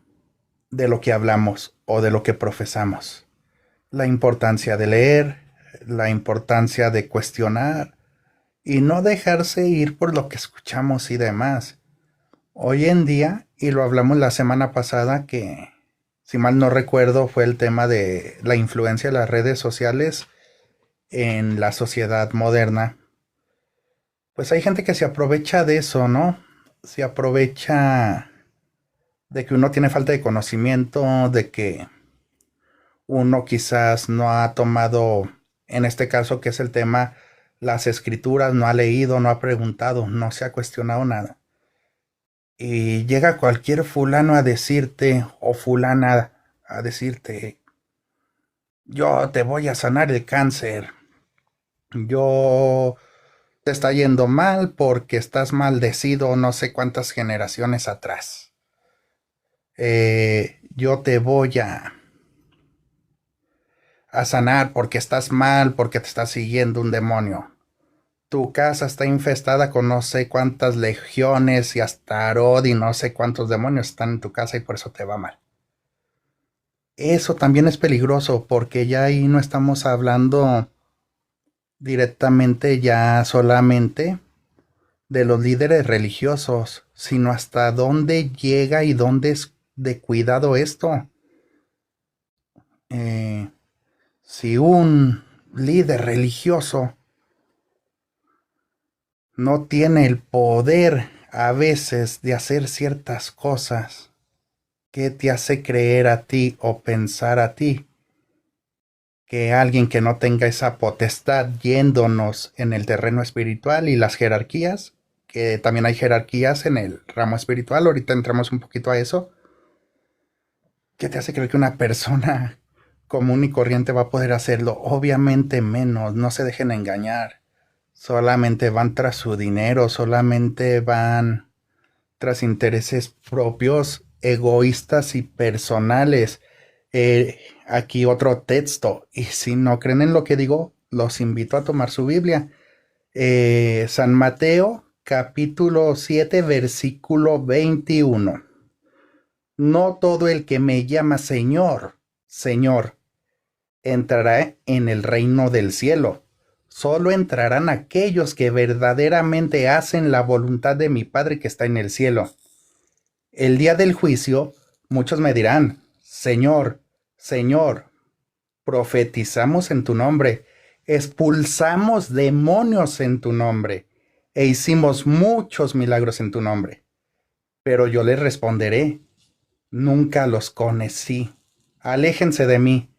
de lo que hablamos o de lo que profesamos. La importancia de leer, la importancia de cuestionar y no dejarse ir por lo que escuchamos y demás. Hoy en día, y lo hablamos la semana pasada, que si mal no recuerdo fue el tema de la influencia de las redes sociales en la sociedad moderna, pues hay gente que se aprovecha de eso, ¿no? Se aprovecha de que uno tiene falta de conocimiento, de que uno quizás no ha tomado, en este caso que es el tema, las escrituras, no ha leído, no ha preguntado, no se ha cuestionado nada. Y llega cualquier fulano a decirte, o fulana a decirte, yo te voy a sanar el cáncer, yo te está yendo mal porque estás maldecido no sé cuántas generaciones atrás. Yo te voy a sanar porque estás mal, porque te está siguiendo un demonio. Tu casa está infestada con no sé cuántas legiones y hasta Arod y no sé cuántos demonios están en tu casa y por eso te va mal. Eso también es peligroso porque ya ahí no estamos hablando directamente ya solamente de los líderes religiosos, sino hasta dónde llega y dónde es de cuidado esto. Eh, si un líder religioso no tiene el poder a veces de hacer ciertas cosas que te hace creer a ti o pensar a ti que alguien que no tenga esa potestad yéndonos en el terreno espiritual y las jerarquías, que también hay jerarquías en el ramo espiritual, ahorita entramos un poquito a eso, que te hace creer que una persona común y corriente va a poder hacerlo. Obviamente menos, no se dejen engañar. Solamente van tras su dinero, solamente van tras intereses propios, egoístas y personales. Aquí otro texto, y si no creen en lo que digo, los invito a tomar su Biblia. San Mateo, capítulo 7 versículo 21. No todo el que me llama Señor, Señor, entrará en el reino del cielo. Solo entrarán aquellos que verdaderamente hacen la voluntad de mi Padre que está en el cielo. El día del juicio, muchos me dirán, Señor, Señor, profetizamos en tu nombre, expulsamos demonios en tu nombre, e hicimos muchos milagros en tu nombre. Pero yo les responderé, nunca los conocí. Aléjense de mí,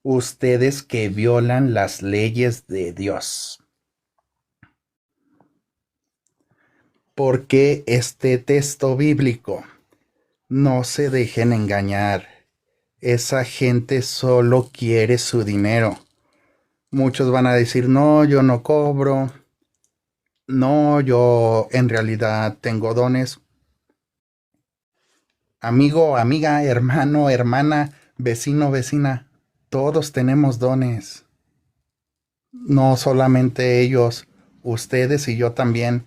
ustedes que violan las leyes de Dios. ¿Por qué este texto bíblico? No se dejen engañar. Esa gente solo quiere su dinero. Muchos van a decir, no, yo no cobro. No, yo en realidad tengo dones. Amigo, amiga, hermano, hermana, vecino, vecina, todos tenemos dones. No solamente ellos, ustedes y yo también.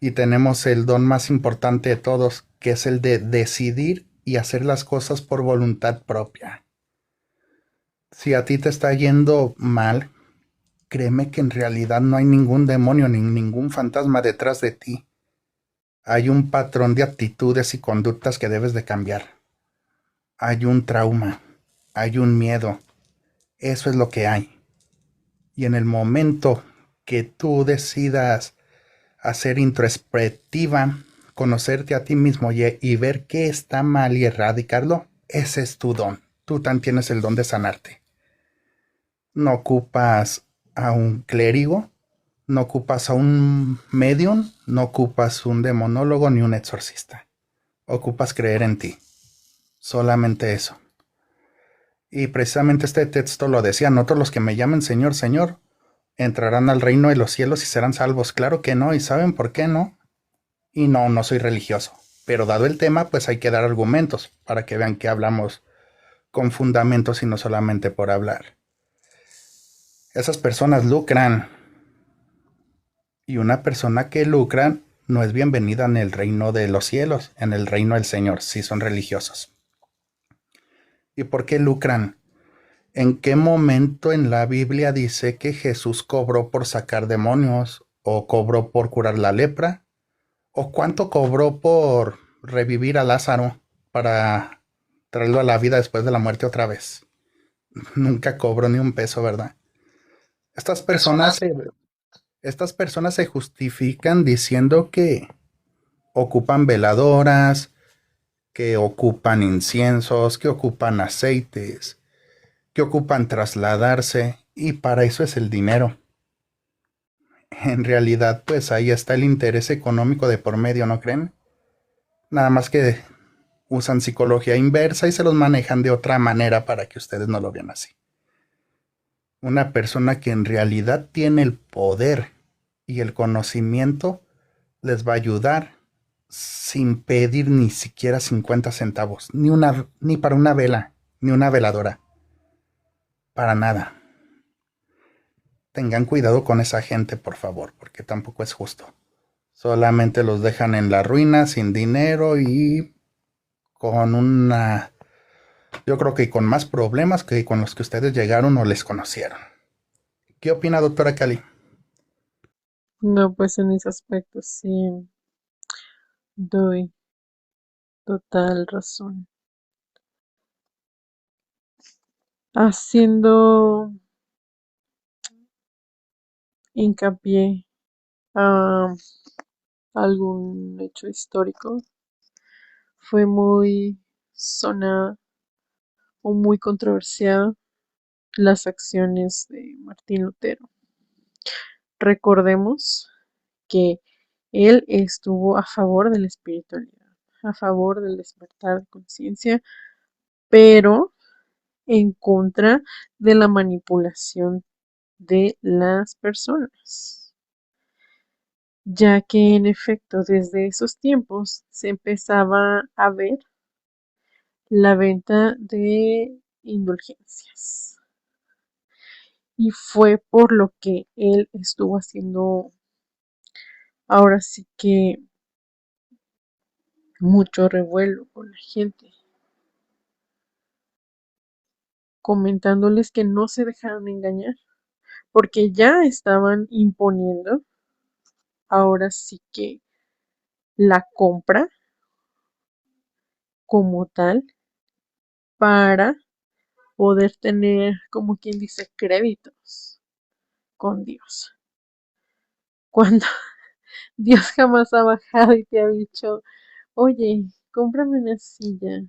Y tenemos el don más importante de todos, que es el de decidir y hacer las cosas por voluntad propia. Si a ti te está yendo mal, créeme que en realidad no hay ningún demonio ni ningún fantasma detrás de ti. Hay un patrón de actitudes y conductas que debes de cambiar. Hay un trauma, hay un miedo. Eso es lo que hay. Y en el momento que tú decidas hacer introspectiva, conocerte a ti mismo y ver qué está mal y erradicarlo, ese es tu don. Tú también tienes el don de sanarte. No ocupas a un clérigo, no ocupas a un medium, no ocupas un demonólogo ni un exorcista. Ocupas creer en ti. Solamente eso. Y precisamente este texto lo decía, no todos los que me llamen Señor, Señor, entrarán al reino de los cielos y serán salvos. Claro que no, ¿y saben por qué no? Y no, no soy religioso. Pero dado el tema, pues hay que dar argumentos para que vean que hablamos con fundamentos y no solamente por hablar. Esas personas lucran. Y una persona que lucra no es bienvenida en el reino de los cielos, en el reino del Señor, si son religiosos. ¿Y por qué lucran? ¿En qué momento en la Biblia dice que Jesús cobró por sacar demonios? ¿O cobró por curar la lepra? ¿O cuánto cobró por revivir a Lázaro para traerlo a la vida después de la muerte otra vez? Nunca cobró ni un peso, ¿verdad? Estas personas se, estas personas se justifican diciendo que ocupan veladoras, que ocupan inciensos, que ocupan aceites, que ocupan trasladarse, y para eso es el dinero. En realidad, pues ahí está el interés económico de por medio, ¿no creen? Nada más que usan psicología inversa y se los manejan de otra manera para que ustedes no lo vean así. Una persona que en realidad tiene el poder y el conocimiento les va a ayudar sin pedir ni siquiera 50 centavos, ni para una vela, ni una veladora, para nada. Tengan cuidado con esa gente, por favor, porque tampoco es justo. Solamente los dejan en la ruina, sin dinero y con una... Yo creo que con más problemas que con los que ustedes llegaron o les conocieron. ¿Qué opina, doctora Cali? No, pues en ese aspecto sí doy total razón. Haciendo hincapié a algún hecho histórico, fue muy sonada o muy controversiada las acciones de Martín Lutero. Recordemos que él estuvo a favor de la espiritualidad, a favor del despertar de conciencia, pero en contra de la manipulación de las personas, ya que en efecto desde esos tiempos se empezaba a ver la venta de indulgencias. Y fue por lo que él estuvo haciendo ahora sí que mucho revuelo con la gente, comentándoles que no se dejaran engañar, porque ya estaban imponiendo ahora sí que la compra como tal para poder tener, como quien dice, créditos con Dios. Cuando Dios jamás ha bajado y te ha dicho, oye, cómprame una silla,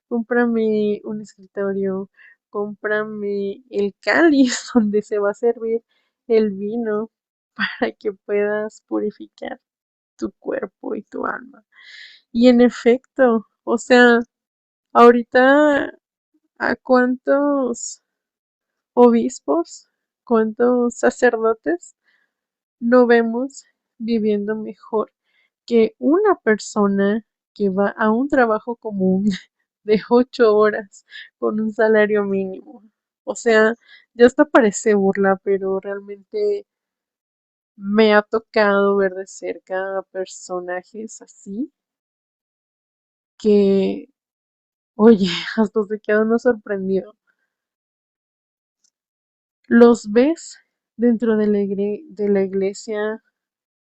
cómprame un escritorio, cómprame el cáliz donde se va a servir el vino para que puedas purificar tu cuerpo y tu alma. Y en efecto, o sea, ahorita a cuántos obispos, cuántos sacerdotes no vemos viviendo mejor que una persona que va a un trabajo común de 8 horas con un salario mínimo. O sea, ya hasta parece burla, pero realmente me ha tocado ver de cerca a personajes así que, oye, hasta se queda uno sorprendido. Los ves dentro de la iglesia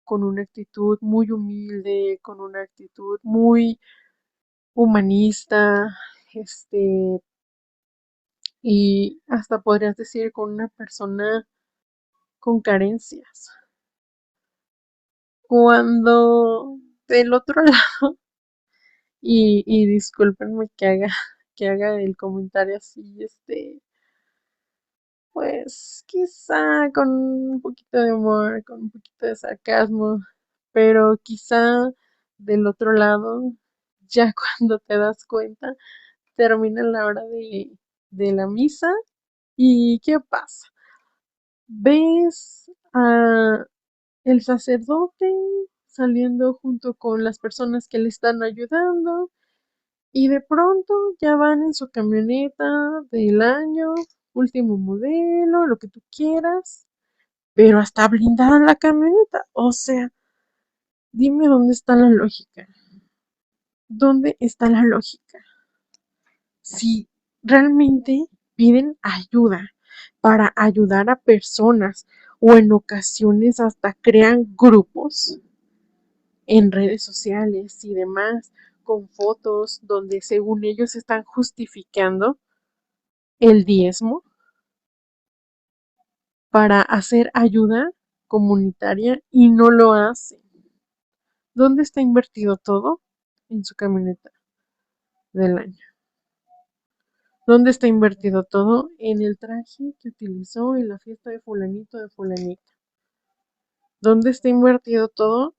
con una actitud muy humilde, con una actitud muy humanista, este, y hasta podrías decir con una persona con carencias. Cuando del otro lado, y discúlpenme que haga el comentario así, pues quizá con un poquito de humor, con un poquito de sarcasmo, pero quizá del otro lado, ya cuando te das cuenta, termina la hora de la misa y ¿qué pasa? Ves a el sacerdote saliendo junto con las personas que le están ayudando y de pronto ya van en su camioneta del año, último modelo, lo que tú quieras, pero hasta blindada la camioneta. O sea, dime dónde está la lógica. ¿Dónde está la lógica? Si realmente piden ayuda para ayudar a personas o en ocasiones hasta crean grupos en redes sociales y demás con fotos donde según ellos están justificando el diezmo para hacer ayuda comunitaria y no lo hacen. ¿Dónde está invertido todo? En su camioneta del año. ¿Dónde está invertido todo? En el traje que utilizó en la fiesta de fulanito de fulanita. ¿Dónde está invertido todo?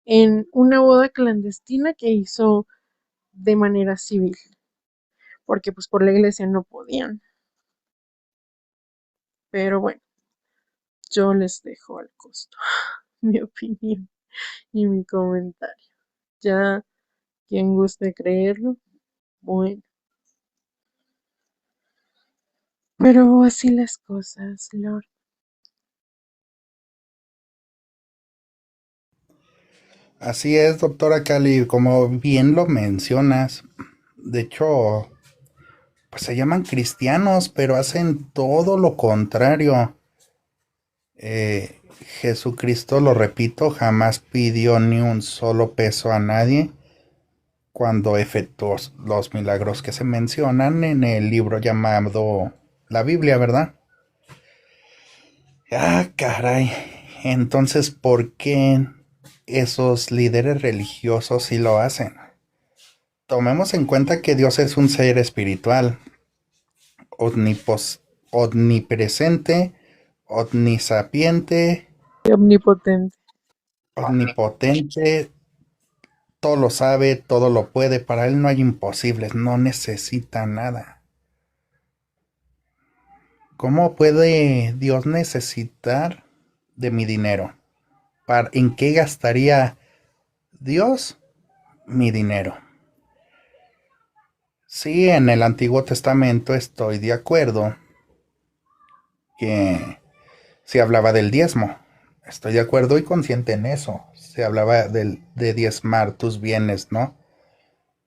En una boda clandestina que hizo de manera civil. Porque pues por la iglesia no podían. Pero bueno, yo les dejo al costo mi opinión y mi comentario. Ya quien guste creerlo, bueno. Pero así las cosas, Lord. Así es, doctora Cali, como bien lo mencionas. De hecho, pues se llaman cristianos, pero hacen todo lo contrario. Jesucristo, lo repito, jamás pidió ni un solo peso a nadie cuando efectuó los milagros que se mencionan en el libro llamado la Biblia, ¿verdad? Ah, caray. Entonces, ¿por qué esos líderes religiosos sí lo hacen? Tomemos en cuenta que Dios es un ser espiritual, omnipresente, omnisapiente, Omnipotente. omnipotente, todo lo sabe, todo lo puede. Para Él no hay imposibles, no necesita nada. ¿Cómo puede Dios necesitar de mi dinero? ¿En qué gastaría Dios mi dinero? Sí, en el Antiguo Testamento estoy de acuerdo que se hablaba del diezmo. Estoy de acuerdo y consciente en eso. Se hablaba de diezmar tus bienes, ¿no?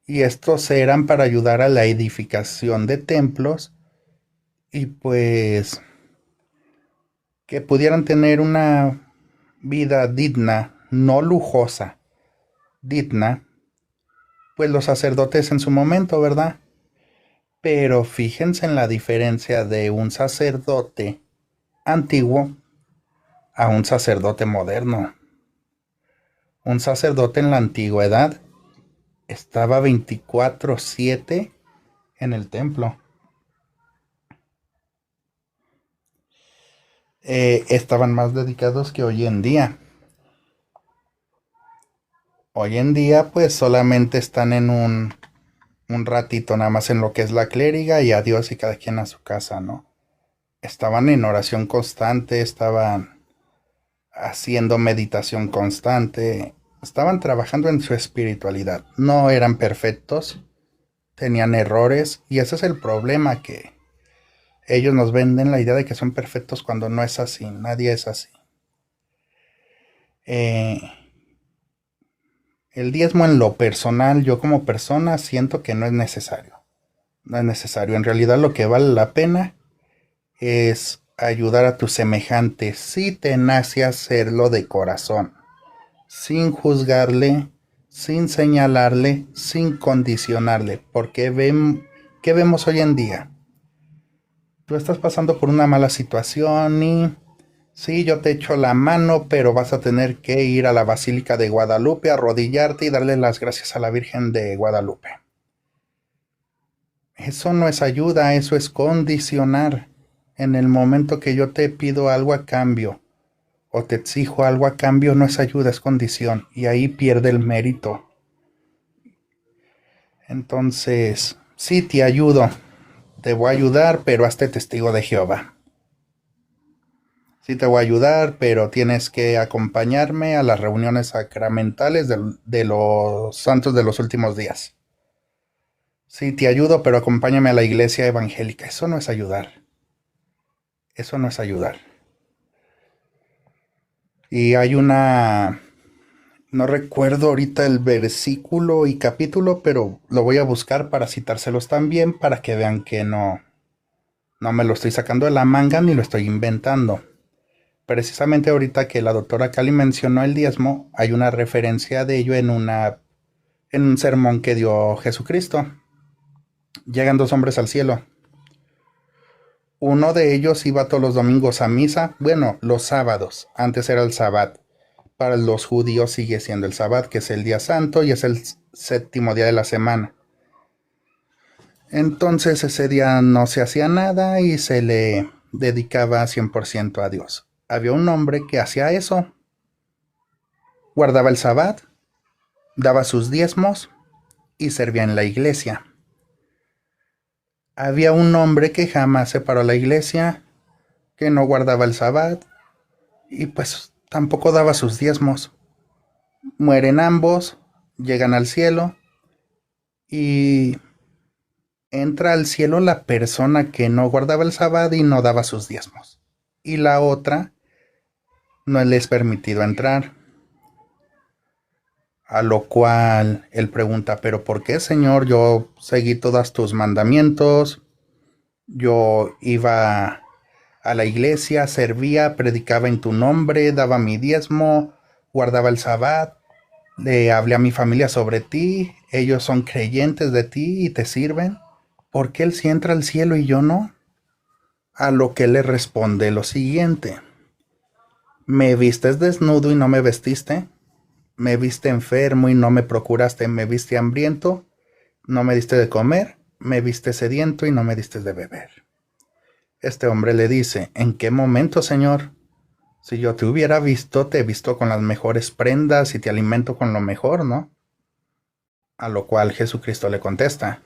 Y estos eran para ayudar a la edificación de templos y pues que pudieran tener una vida digna, no lujosa, digna, pues los sacerdotes en su momento, ¿verdad? Pero fíjense en la diferencia de un sacerdote antiguo a un sacerdote moderno. Un sacerdote en la antigüedad estaba 24/7 en el templo. Estaban más dedicados que hoy en día. Hoy en día pues solamente están en un ratito nada más en lo que es la clériga y adiós y cada quien a su casa, ¿no? Estaban en oración constante, estaban haciendo meditación constante, estaban trabajando en su espiritualidad. No eran perfectos, tenían errores y ese es el problema, que ellos nos venden la idea de que son perfectos cuando no es así, nadie es así. Eh, el diezmo en lo personal, yo como persona siento que no es necesario. No es necesario. En realidad lo que vale la pena es ayudar a tus semejantes si te nace hacerlo de corazón, sin juzgarle, sin señalarle, sin condicionarle. Porque ¿qué vemos hoy en día? Tú estás pasando por una mala situación y sí, yo te echo la mano, pero vas a tener que ir a la Basílica de Guadalupe, arrodillarte y darle las gracias a la Virgen de Guadalupe. Eso no es ayuda, eso es condicionar. En el momento que yo te pido algo a cambio o te exijo algo a cambio, no es ayuda, es condición. Y ahí pierde el mérito. Entonces, sí te ayudo, te voy a ayudar, pero hazte testigo de Jehová. Sí te voy a ayudar, pero tienes que acompañarme a las reuniones sacramentales de los santos de los últimos días. Sí, te ayudo, pero acompáñame a la iglesia evangélica. Eso no es ayudar. Eso no es ayudar. Y hay no recuerdo ahorita el versículo y capítulo, pero lo voy a buscar para citárselos también para que vean que no me lo estoy sacando de la manga ni lo estoy inventando. Precisamente ahorita que la doctora Cali mencionó el diezmo, hay una referencia de ello en un sermón que dio Jesucristo. Llegan dos hombres al cielo. Uno de ellos iba todos los domingos a misa, bueno, los sábados, antes era el sabbat. Para los judíos sigue siendo el sabbat, que es el día santo y es el séptimo día de la semana. Entonces ese día no se hacía nada y se le dedicaba 100% a Dios. Había un hombre que hacía eso, guardaba el sabbat, daba sus diezmos y servía en la iglesia. Había un hombre que jamás se paró a la iglesia, que no guardaba el sabbat y pues tampoco daba sus diezmos. Mueren ambos, llegan al cielo y entra al cielo la persona que no guardaba el sabbat y no daba sus diezmos. Y la otra no les es permitido entrar. A lo cual él pregunta, ¿pero por qué, Señor? Yo seguí todos tus mandamientos, yo iba a la iglesia, servía, predicaba en tu nombre, daba mi diezmo, guardaba el sabbat, le hablé a mi familia sobre ti, ellos son creyentes de ti y te sirven. ¿Por qué él sí entra al cielo y yo no? A lo que le responde lo siguiente: Me vistes desnudo y no me vestiste. Me viste enfermo y no me procuraste. Me viste hambriento, no me diste de comer. Me viste sediento y no me diste de beber. Este hombre le dice, ¿en qué momento, Señor? Si yo te hubiera visto, te he visto con las mejores prendas y te alimento con lo mejor, ¿no? A lo cual Jesucristo le contesta,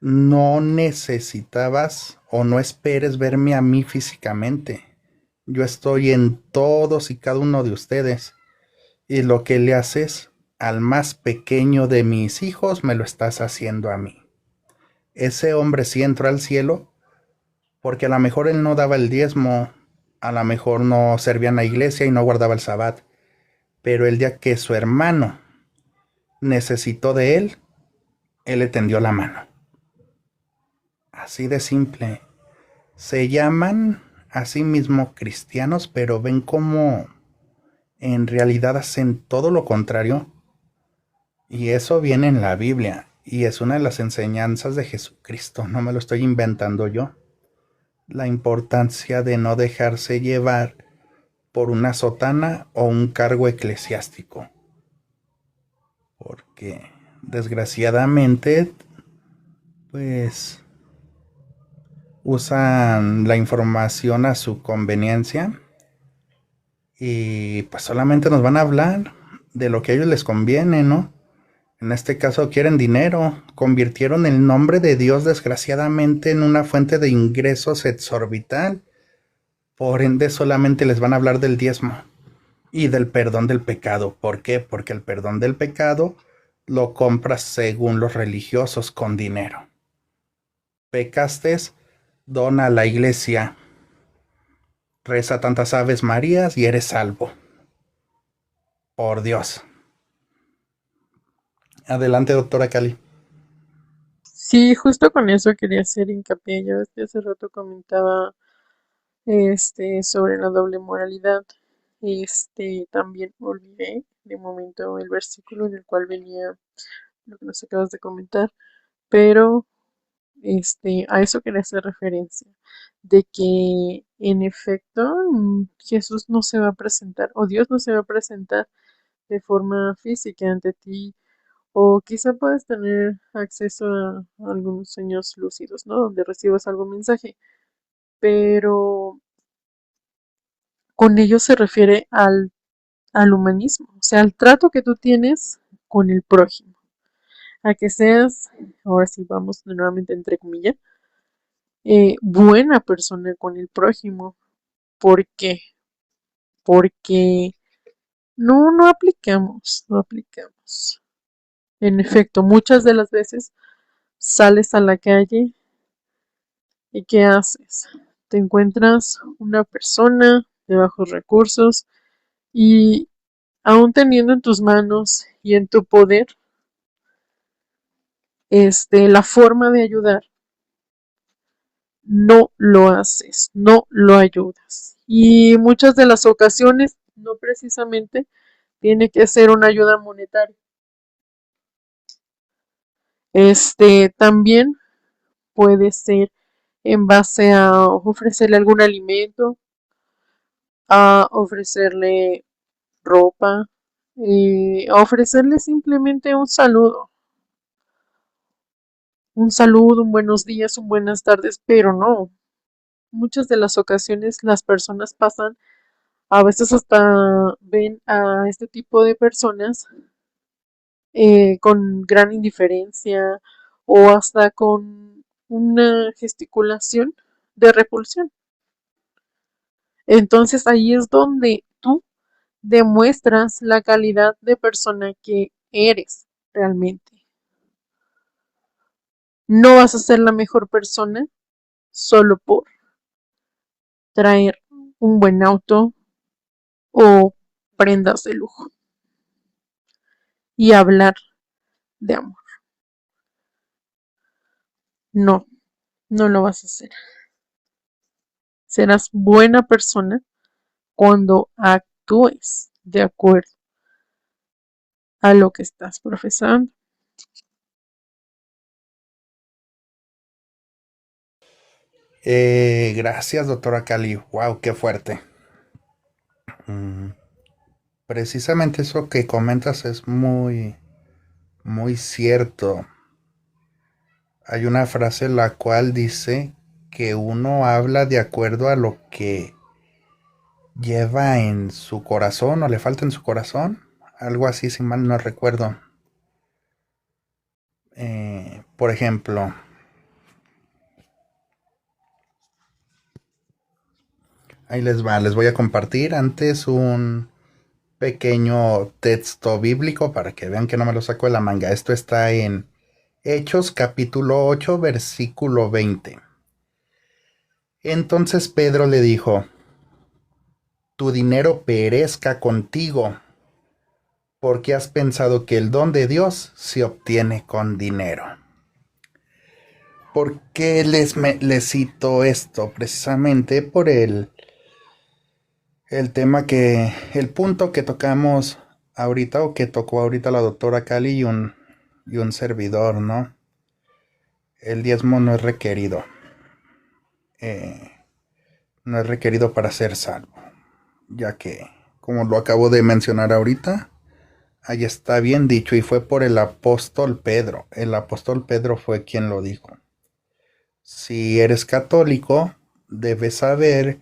no necesitabas o no esperes verme a mí físicamente. Yo estoy en todos y cada uno de ustedes. Y lo que le haces al más pequeño de mis hijos, me lo estás haciendo a mí. Ese hombre sí entró al cielo porque a lo mejor él no daba el diezmo, a lo mejor no servía en la iglesia y no guardaba el sabbat, pero el día que su hermano necesitó de él le tendió la mano. Así de simple. Se llaman a sí mismos cristianos, pero ven cómo en realidad hacen todo lo contrario. Y eso viene en la Biblia. Y es una de las enseñanzas de Jesucristo. No me lo estoy inventando yo. La importancia de no dejarse llevar por una sotana o un cargo eclesiástico. Porque desgraciadamente, pues usan la información a su conveniencia y pues solamente nos van a hablar de lo que a ellos les conviene, ¿no? En este caso quieren dinero, convirtieron el nombre de Dios desgraciadamente en una fuente de ingresos exorbital, por ende solamente les van a hablar del diezmo y del perdón del pecado. ¿Por qué? Porque el perdón del pecado lo compras según los religiosos con dinero. Pecaste, dona a la iglesia, reza tantas aves marías y eres salvo. Por Dios. Adelante, doctora Cali. Sí, justo con eso quería hacer hincapié. Yo hace rato comentaba sobre la doble moralidad. También olvidé de momento el versículo en el cual venía lo que nos acabas de comentar, pero a eso quería hacer referencia, de que en efecto Jesús no se va a presentar, o Dios no se va a presentar de forma física ante ti, o quizá puedes tener acceso a algunos sueños lúcidos, ¿no? Donde recibas algún mensaje, pero con ello se refiere al humanismo, o sea, al trato que tú tienes con el prójimo, a que seas, ahora sí vamos nuevamente entre comillas, buena persona con el prójimo. ¿Por qué? Porque no aplicamos, no aplicamos. En efecto, muchas de las veces sales a la calle y ¿qué haces? Te encuentras una persona de bajos recursos y aún teniendo en tus manos y en tu poder la forma de ayudar, no lo haces, no lo ayudas. Y muchas de las ocasiones no precisamente tiene que ser una ayuda monetaria. También puede ser en base a ofrecerle algún alimento, a ofrecerle ropa, a ofrecerle simplemente un saludo, un buenos días, un buenas tardes, pero no. Muchas de las ocasiones las personas pasan, a veces hasta ven a este tipo de personas con gran indiferencia o hasta con una gesticulación de repulsión. Entonces ahí es donde tú demuestras la calidad de persona que eres realmente. No vas a ser la mejor persona solo por traer un buen auto o prendas de lujo y hablar de amor. No, no lo vas a hacer. Serás buena persona cuando actúes de acuerdo a lo que estás profesando. Gracias, doctora Cali. Wow, qué fuerte. Mm, precisamente eso que comentas es muy, muy cierto. Hay una frase la cual dice que uno habla de acuerdo a lo que lleva en su corazón o le falta en su corazón. Algo así, si mal no recuerdo. Por ejemplo, ahí les va, les voy a compartir antes un pequeño texto bíblico para que vean que no me lo saco de la manga. Esto está en Hechos capítulo 8 versículo 20. Entonces Pedro le dijo, tu dinero perezca contigo, porque has pensado que el don de Dios se obtiene con dinero. ¿Por qué les cito esto? Precisamente por el tema el punto que tocamos ahorita o que tocó ahorita la doctora Cali y un servidor, ¿no? El diezmo no es requerido, eh, no es requerido para ser salvo, ya que, como lo acabo de mencionar ahorita, ahí está bien dicho y fue por el apóstol Pedro. El apóstol Pedro fue quien lo dijo. Si eres católico, debes saber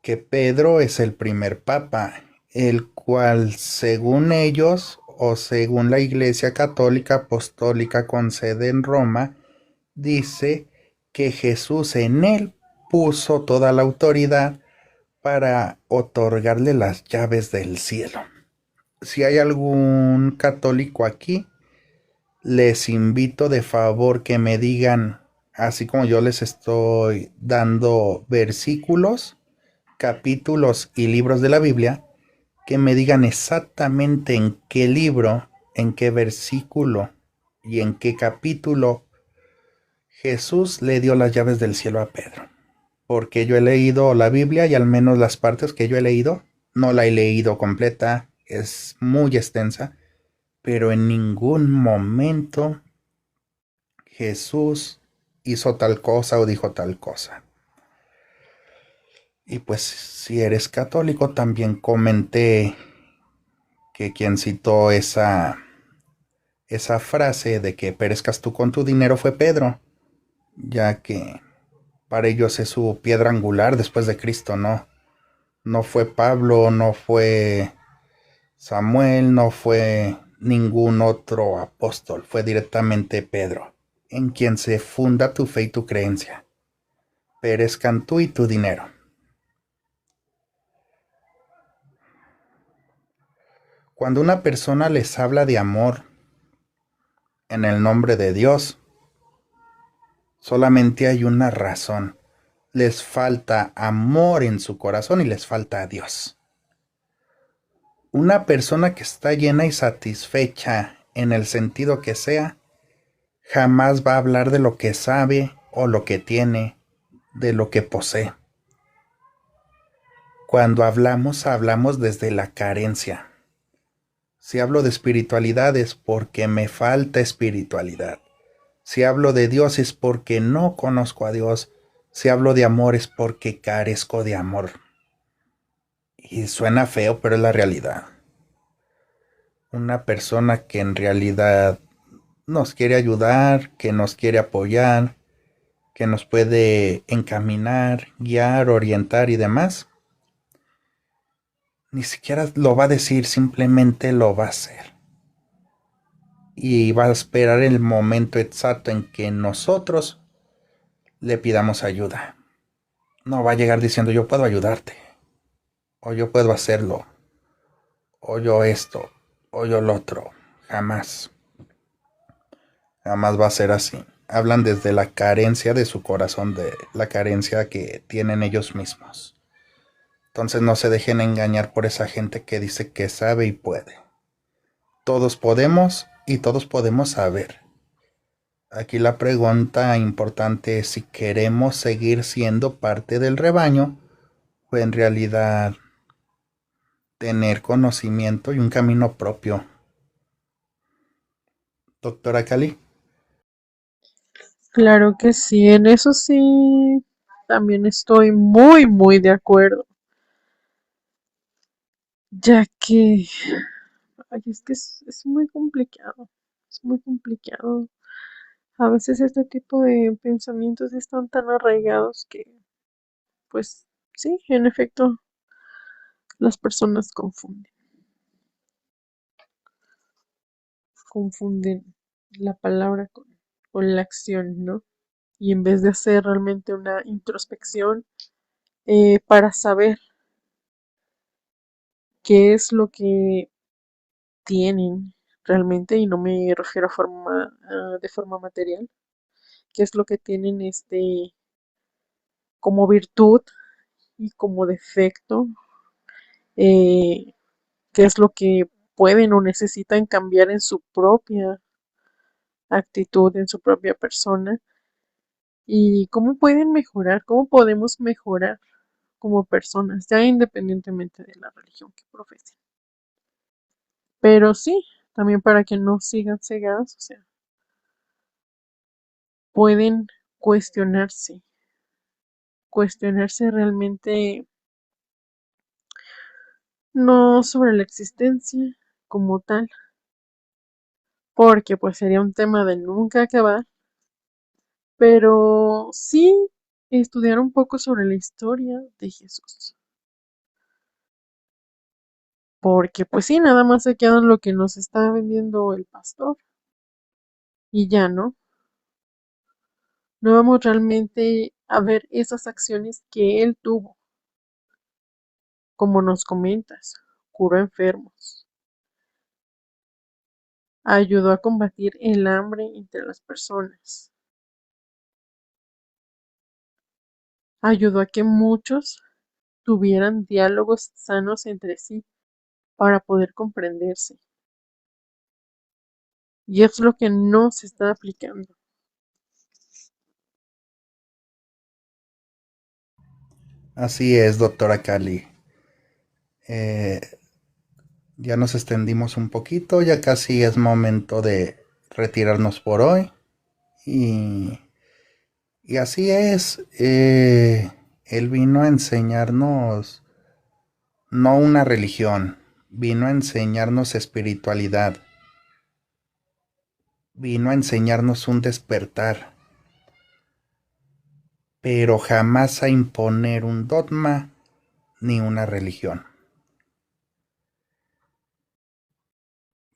que Pedro es el primer papa, el cual, según ellos, o según la Iglesia Católica Apostólica con sede en Roma, dice que Jesús en él puso toda la autoridad para otorgarle las llaves del cielo. Si hay algún católico aquí, les invito de favor que me digan, así como yo les estoy dando versículos, capítulos y libros de la Biblia, que me digan exactamente en qué libro, en qué versículo y en qué capítulo Jesús le dio las llaves del cielo a Pedro. Porque yo he leído la Biblia y al menos las partes que yo he leído, no la he leído completa, es muy extensa, pero en ningún momento Jesús hizo tal cosa o dijo tal cosa. Y pues si eres católico, también comenté que quien citó esa frase de que perezcas tú con tu dinero fue Pedro, ya que para ellos es su piedra angular después de Cristo, ¿no? No fue Pablo, no fue Samuel, no fue ningún otro apóstol, fue directamente Pedro, en quien se funda tu fe y tu creencia. Perezcan tú y tu dinero. Cuando una persona les habla de amor en el nombre de Dios, solamente hay una razón. Les falta amor en su corazón y les falta a Dios. Una persona que está llena y satisfecha en el sentido que sea, jamás va a hablar de lo que sabe o lo que tiene, de lo que posee. Cuando hablamos, hablamos desde la carencia. Si hablo de espiritualidad es porque me falta espiritualidad. Si hablo de Dios es porque no conozco a Dios. Si hablo de amor es porque carezco de amor. Y suena feo, pero es la realidad. Una persona que en realidad nos quiere ayudar, que nos quiere apoyar, que nos puede encaminar, guiar, orientar y demás, ni siquiera lo va a decir, simplemente lo va a hacer. Y va a esperar el momento exacto en que nosotros le pidamos ayuda. No va a llegar diciendo yo puedo ayudarte, o yo puedo hacerlo, o yo esto, o yo lo otro. Jamás. Jamás va a ser así. Hablan desde la carencia de su corazón, de la carencia que tienen ellos mismos. Entonces no se dejen engañar por esa gente que dice que sabe y puede. Todos podemos y todos podemos saber. Aquí la pregunta importante es si queremos seguir siendo parte del rebaño o en realidad tener conocimiento y un camino propio. Doctora Cali. Claro que sí, en eso sí, también estoy muy, muy de acuerdo. ya que, ay, es que es muy complicado, es muy complicado. A veces este tipo de pensamientos están tan arraigados que, pues, sí, en efecto, las personas confunden la palabra con la acción, ¿no? Y en vez de hacer realmente una introspección para saber qué es lo que tienen realmente, y no me refiero de forma material, qué es lo que tienen como virtud y como defecto, eh, qué es lo que pueden o necesitan cambiar en su propia actitud, en su propia persona, y cómo pueden mejorar, cómo podemos mejorar como personas, ya independientemente de la religión que profesen. Pero sí, también para que no sigan cegadas, o sea, pueden cuestionarse, cuestionarse realmente no sobre la existencia como tal, porque pues sería un tema de nunca acabar, pero sí estudiar un poco sobre la historia de Jesús, porque pues sí, nada más se queda en lo que nos está vendiendo el pastor y ya no vamos realmente a ver esas acciones que él tuvo, como nos comentas, curó enfermos, ayudó a combatir el hambre entre las personas, ayudó a que muchos tuvieran diálogos sanos entre sí para poder comprenderse. Y es lo que no se está aplicando. Así es, doctora Cali. Eh, ya nos extendimos un poquito, ya casi es momento de retirarnos por hoy. Y, y así es, él vino a enseñarnos no una religión, vino a enseñarnos espiritualidad, vino a enseñarnos un despertar, pero jamás a imponer un dogma ni una religión.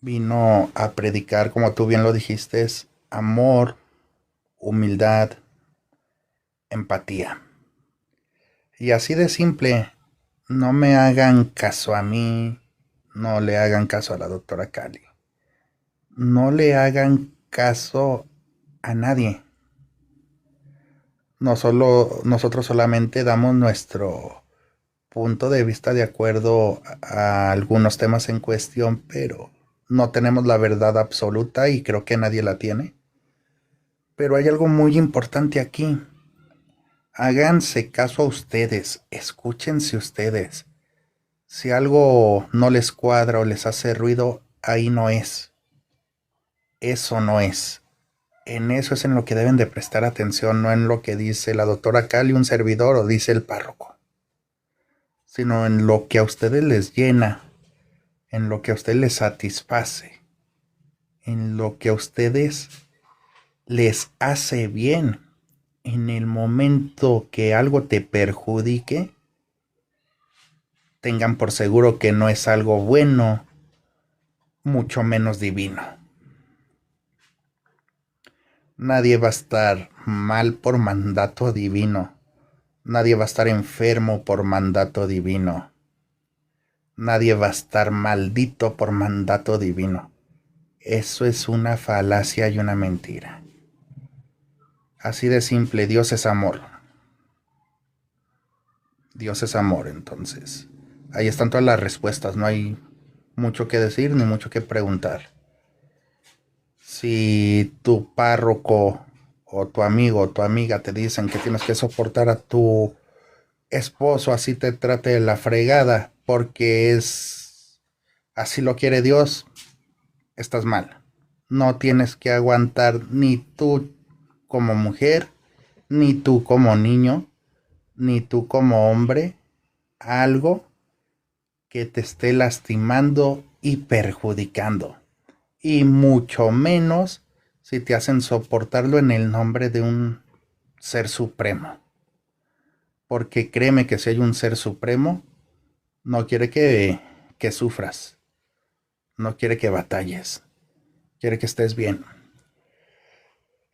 Vino a predicar, como tú bien lo dijiste, amor, humildad, empatía. Y así de simple, no me hagan caso a mí, no le hagan caso a la doctora Cali, no le hagan caso a nadie. Nosotros solamente damos nuestro punto de vista de acuerdo a algunos temas en cuestión, pero no tenemos la verdad absoluta y creo que nadie la tiene. Pero hay algo muy importante aquí. Háganse caso a ustedes, escúchense ustedes. Si algo no les cuadra o les hace ruido, ahí no es. Eso no es. En eso es en lo que deben de prestar atención, no en lo que dice la doctora Cali, un servidor, o dice el párroco, sino en lo que a ustedes les llena, en lo que a ustedes les satisface, en lo que a ustedes les hace bien. En el momento que algo te perjudique, tengan por seguro que no es algo bueno, mucho menos divino. Nadie va a estar mal por mandato divino. Nadie va a estar enfermo por mandato divino. Nadie va a estar maldito por mandato divino. Eso es una falacia y una mentira. Así de simple, Dios es amor. Dios es amor, entonces. Ahí están todas las respuestas, no hay mucho que decir ni mucho que preguntar. Si tu párroco o tu amigo o tu amiga te dicen que tienes que soportar a tu esposo así te trate de la fregada porque es así lo quiere Dios, estás mal. No tienes que aguantar ni tú como mujer, ni tú como niño, ni tú como hombre algo que te esté lastimando y perjudicando. Y mucho menos si te hacen soportarlo en el nombre de un ser supremo. Porque créeme que si hay un ser supremo, no quiere que sufras, no quiere que batalles, quiere que estés bien.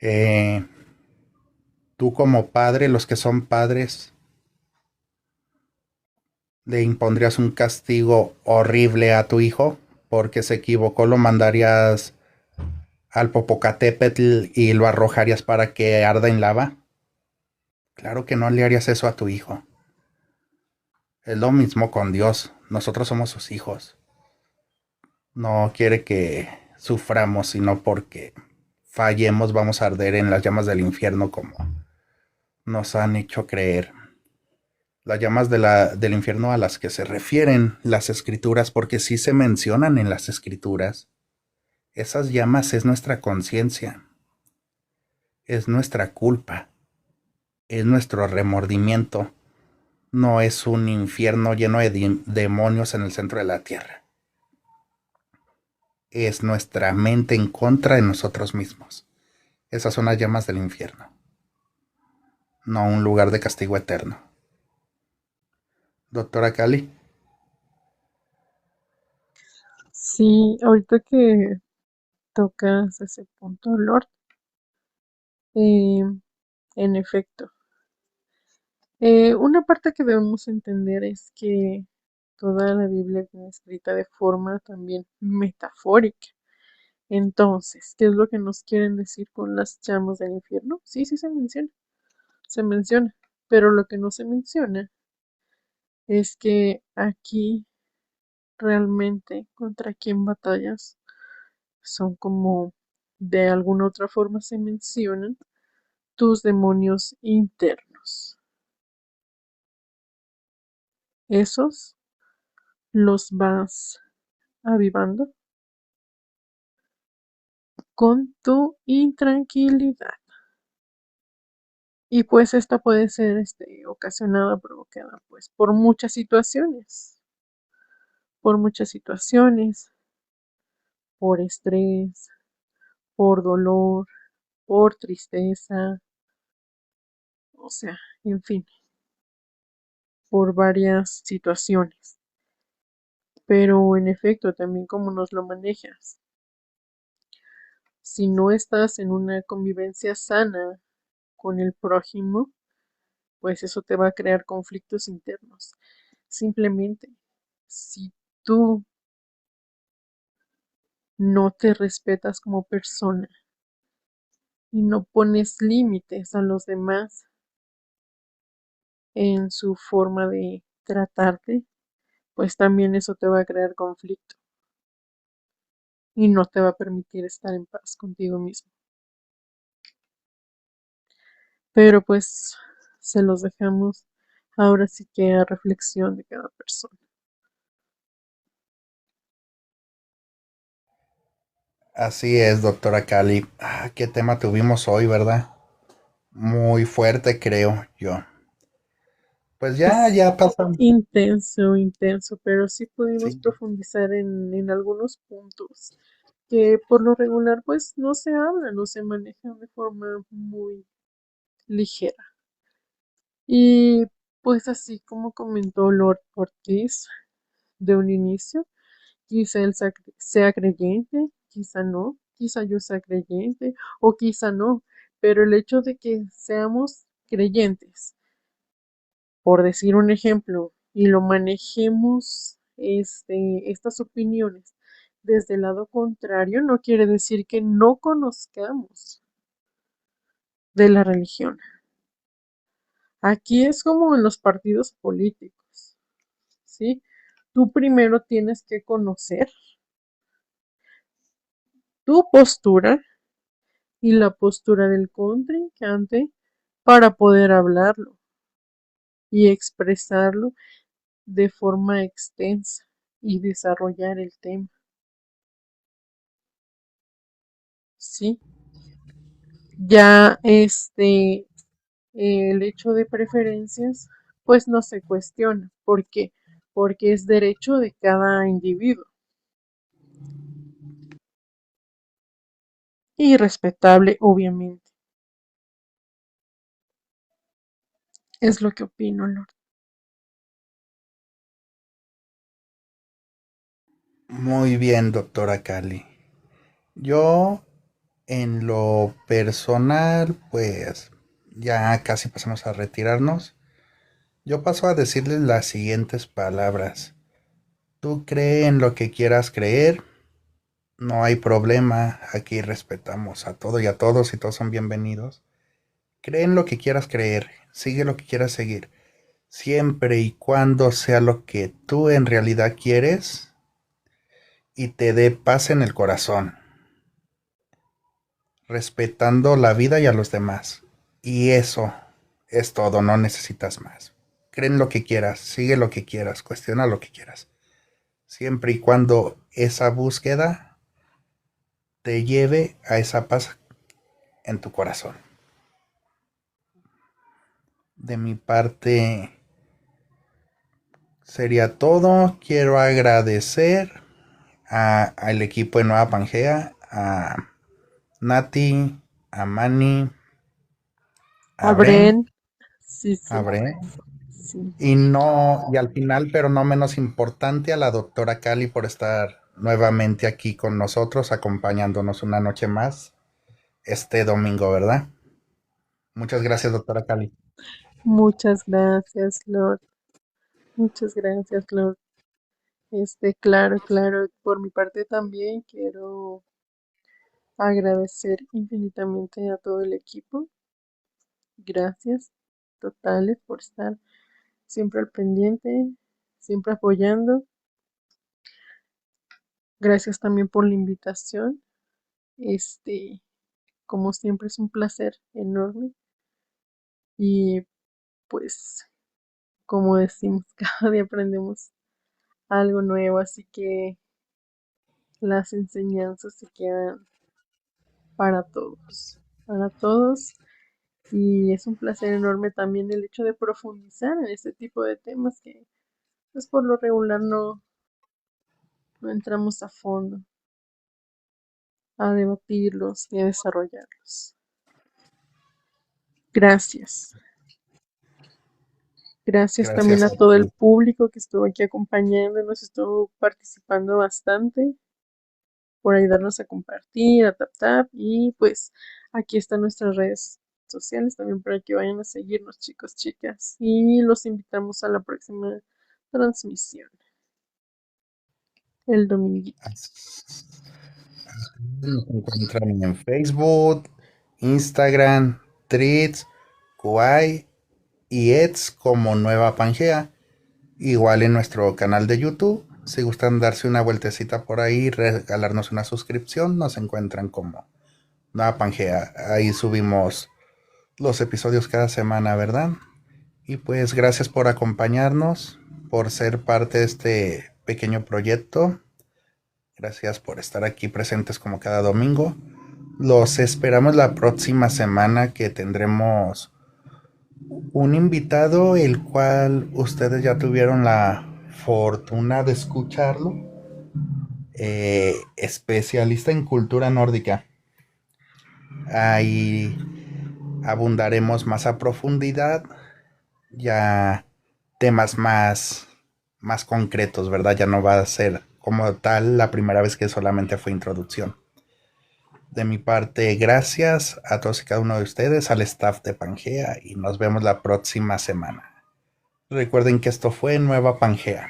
Eh, Tú como padre, los que son padres, le impondrías un castigo horrible a tu hijo porque se equivocó, lo mandarías al Popocatépetl y lo arrojarías para que arda en lava. Claro que no le harías eso a tu hijo. Es lo mismo con Dios. Nosotros somos sus hijos. No quiere que suframos, sino porque fallemos vamos a arder en las llamas del infierno como nos han hecho creer. Las llamas del infierno a las que se refieren las escrituras, porque sí se mencionan en las escrituras. Esas llamas es nuestra conciencia, es nuestra culpa, es nuestro remordimiento. No es un infierno lleno de demonios en el centro de la tierra. Es nuestra mente en contra de nosotros mismos. Esas son las llamas del infierno, no un lugar de castigo eterno. Doctora Cali. Sí, ahorita que tocas ese punto, Lord, eh, en efecto, una parte que debemos entender es que toda la Biblia viene escrita de forma también metafórica. Entonces, ¿qué es lo que nos quieren decir con las llamas del infierno? Sí, sí se menciona, pero lo que no se menciona es que aquí realmente contra quién batallas son como de alguna otra forma se mencionan tus demonios internos. Esos los vas avivando con tu intranquilidad. Y pues esta puede ser ocasionada, provocada pues por muchas situaciones, por estrés, por dolor, por tristeza, o sea, en fin, por varias situaciones. Pero en efecto, también como nos lo manejas. Si no estás en una convivencia sana con el prójimo, pues eso te va a crear conflictos internos. Simplemente, si tú no te respetas como persona y no pones límites a los demás en su forma de tratarte, pues también eso te va a crear conflicto y no te va a permitir estar en paz contigo mismo. Pero pues se los dejamos ahora sí que a reflexión de cada persona. Así es, doctora Cali. Qué tema tuvimos hoy, ¿verdad? Muy fuerte, creo yo. Pues ya, Pues ya pasamos. intenso, pero sí pudimos Sí, profundizar en algunos puntos que por lo regular pues no se hablan, no se manejan de forma muy ligera. Y pues así como comentó Lord Ortiz de un inicio, quizá él sea creyente, quizá no, quizá yo sea creyente o quizá no, pero el hecho de que seamos creyentes, por decir un ejemplo, y lo manejemos estas opiniones desde el lado contrario, no quiere decir que no conozcamos de la religión. Aquí es como en los partidos políticos, ¿sí? Tú primero tienes que conocer tu postura y la postura del contrincante para poder hablarlo y expresarlo de forma extensa y desarrollar el tema, ¿sí? Ya el hecho de preferencias, pues no se cuestiona. ¿Por qué? porque es derecho de cada individuo y respetable, obviamente. Es lo que opino, Lord. Muy bien, doctora Cali. Yo, en lo personal, pues ya casi pasamos a retirarnos. Yo paso a decirles las siguientes palabras. Tú cree en lo que quieras creer, no hay problema, aquí respetamos a todo y a todos y todos son bienvenidos. Cree en lo que quieras creer, sigue lo que quieras seguir, siempre y cuando sea lo que tú en realidad quieres y te dé paz en el corazón, respetando la vida y a los demás. Y eso es todo, no necesitas más. Cree en lo que quieras, sigue lo que quieras, cuestiona lo que quieras. Siempre y cuando esa búsqueda te lleve a esa paz en tu corazón. De mi parte sería todo. Quiero agradecer al equipo de Nueva Pangea, a Nati, a Manny, a Bren, Abren, sí, a sí, Bren, sí. y no, y al final, pero no menos importante, a la doctora Cali por estar nuevamente aquí con nosotros, acompañándonos una noche más este domingo, ¿verdad? Muchas gracias, doctora Cali. Muchas gracias, Lord. Muchas gracias, Lord. Claro, claro. Por mi parte también quiero agradecer infinitamente a todo el equipo. Gracias totales por estar siempre al pendiente, siempre apoyando. Gracias también por la invitación. Este, como siempre es un placer enorme y pues como decimos, cada día aprendemos algo nuevo, así que las enseñanzas se quedan para todos y es un placer enorme también el hecho de profundizar en este tipo de temas que pues por lo regular no entramos a fondo a debatirlos y a desarrollarlos. Gracias. Gracias también Gracias a a todo el ti. público que estuvo aquí acompañándonos, estuvo participando bastante por ayudarnos a compartir, a tap tap y pues aquí están nuestras redes sociales también para que vayan a seguirnos chicos, chicas y los invitamos a la próxima transmisión el dominguito. Nos encuentran en Facebook, Instagram, Threads, Kuai y Eds como Nueva Pangea. Igual en nuestro canal de YouTube. Si gustan darse una vueltecita por ahí, regalarnos una suscripción, nos encuentran como Nueva Pangea. Ahí subimos los episodios cada semana, ¿verdad? Y pues gracias por acompañarnos, por ser parte de este pequeño proyecto. Gracias por estar aquí presentes como cada domingo. Los esperamos la próxima semana que tendremos un invitado el cual ustedes ya tuvieron la fortuna de escucharlo. Especialista en cultura nórdica. Ahí abundaremos más a profundidad, ya temas más concretos, ¿verdad? Ya no va a ser como tal la primera vez que solamente fue introducción. De mi parte, gracias a todos y cada uno de ustedes, al staff de Pangea y nos vemos la próxima semana. Recuerden que esto fue Nueva Pangea.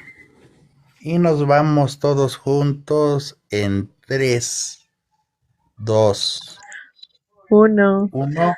Y nos vamos todos juntos en 3, 2, Uno. 1.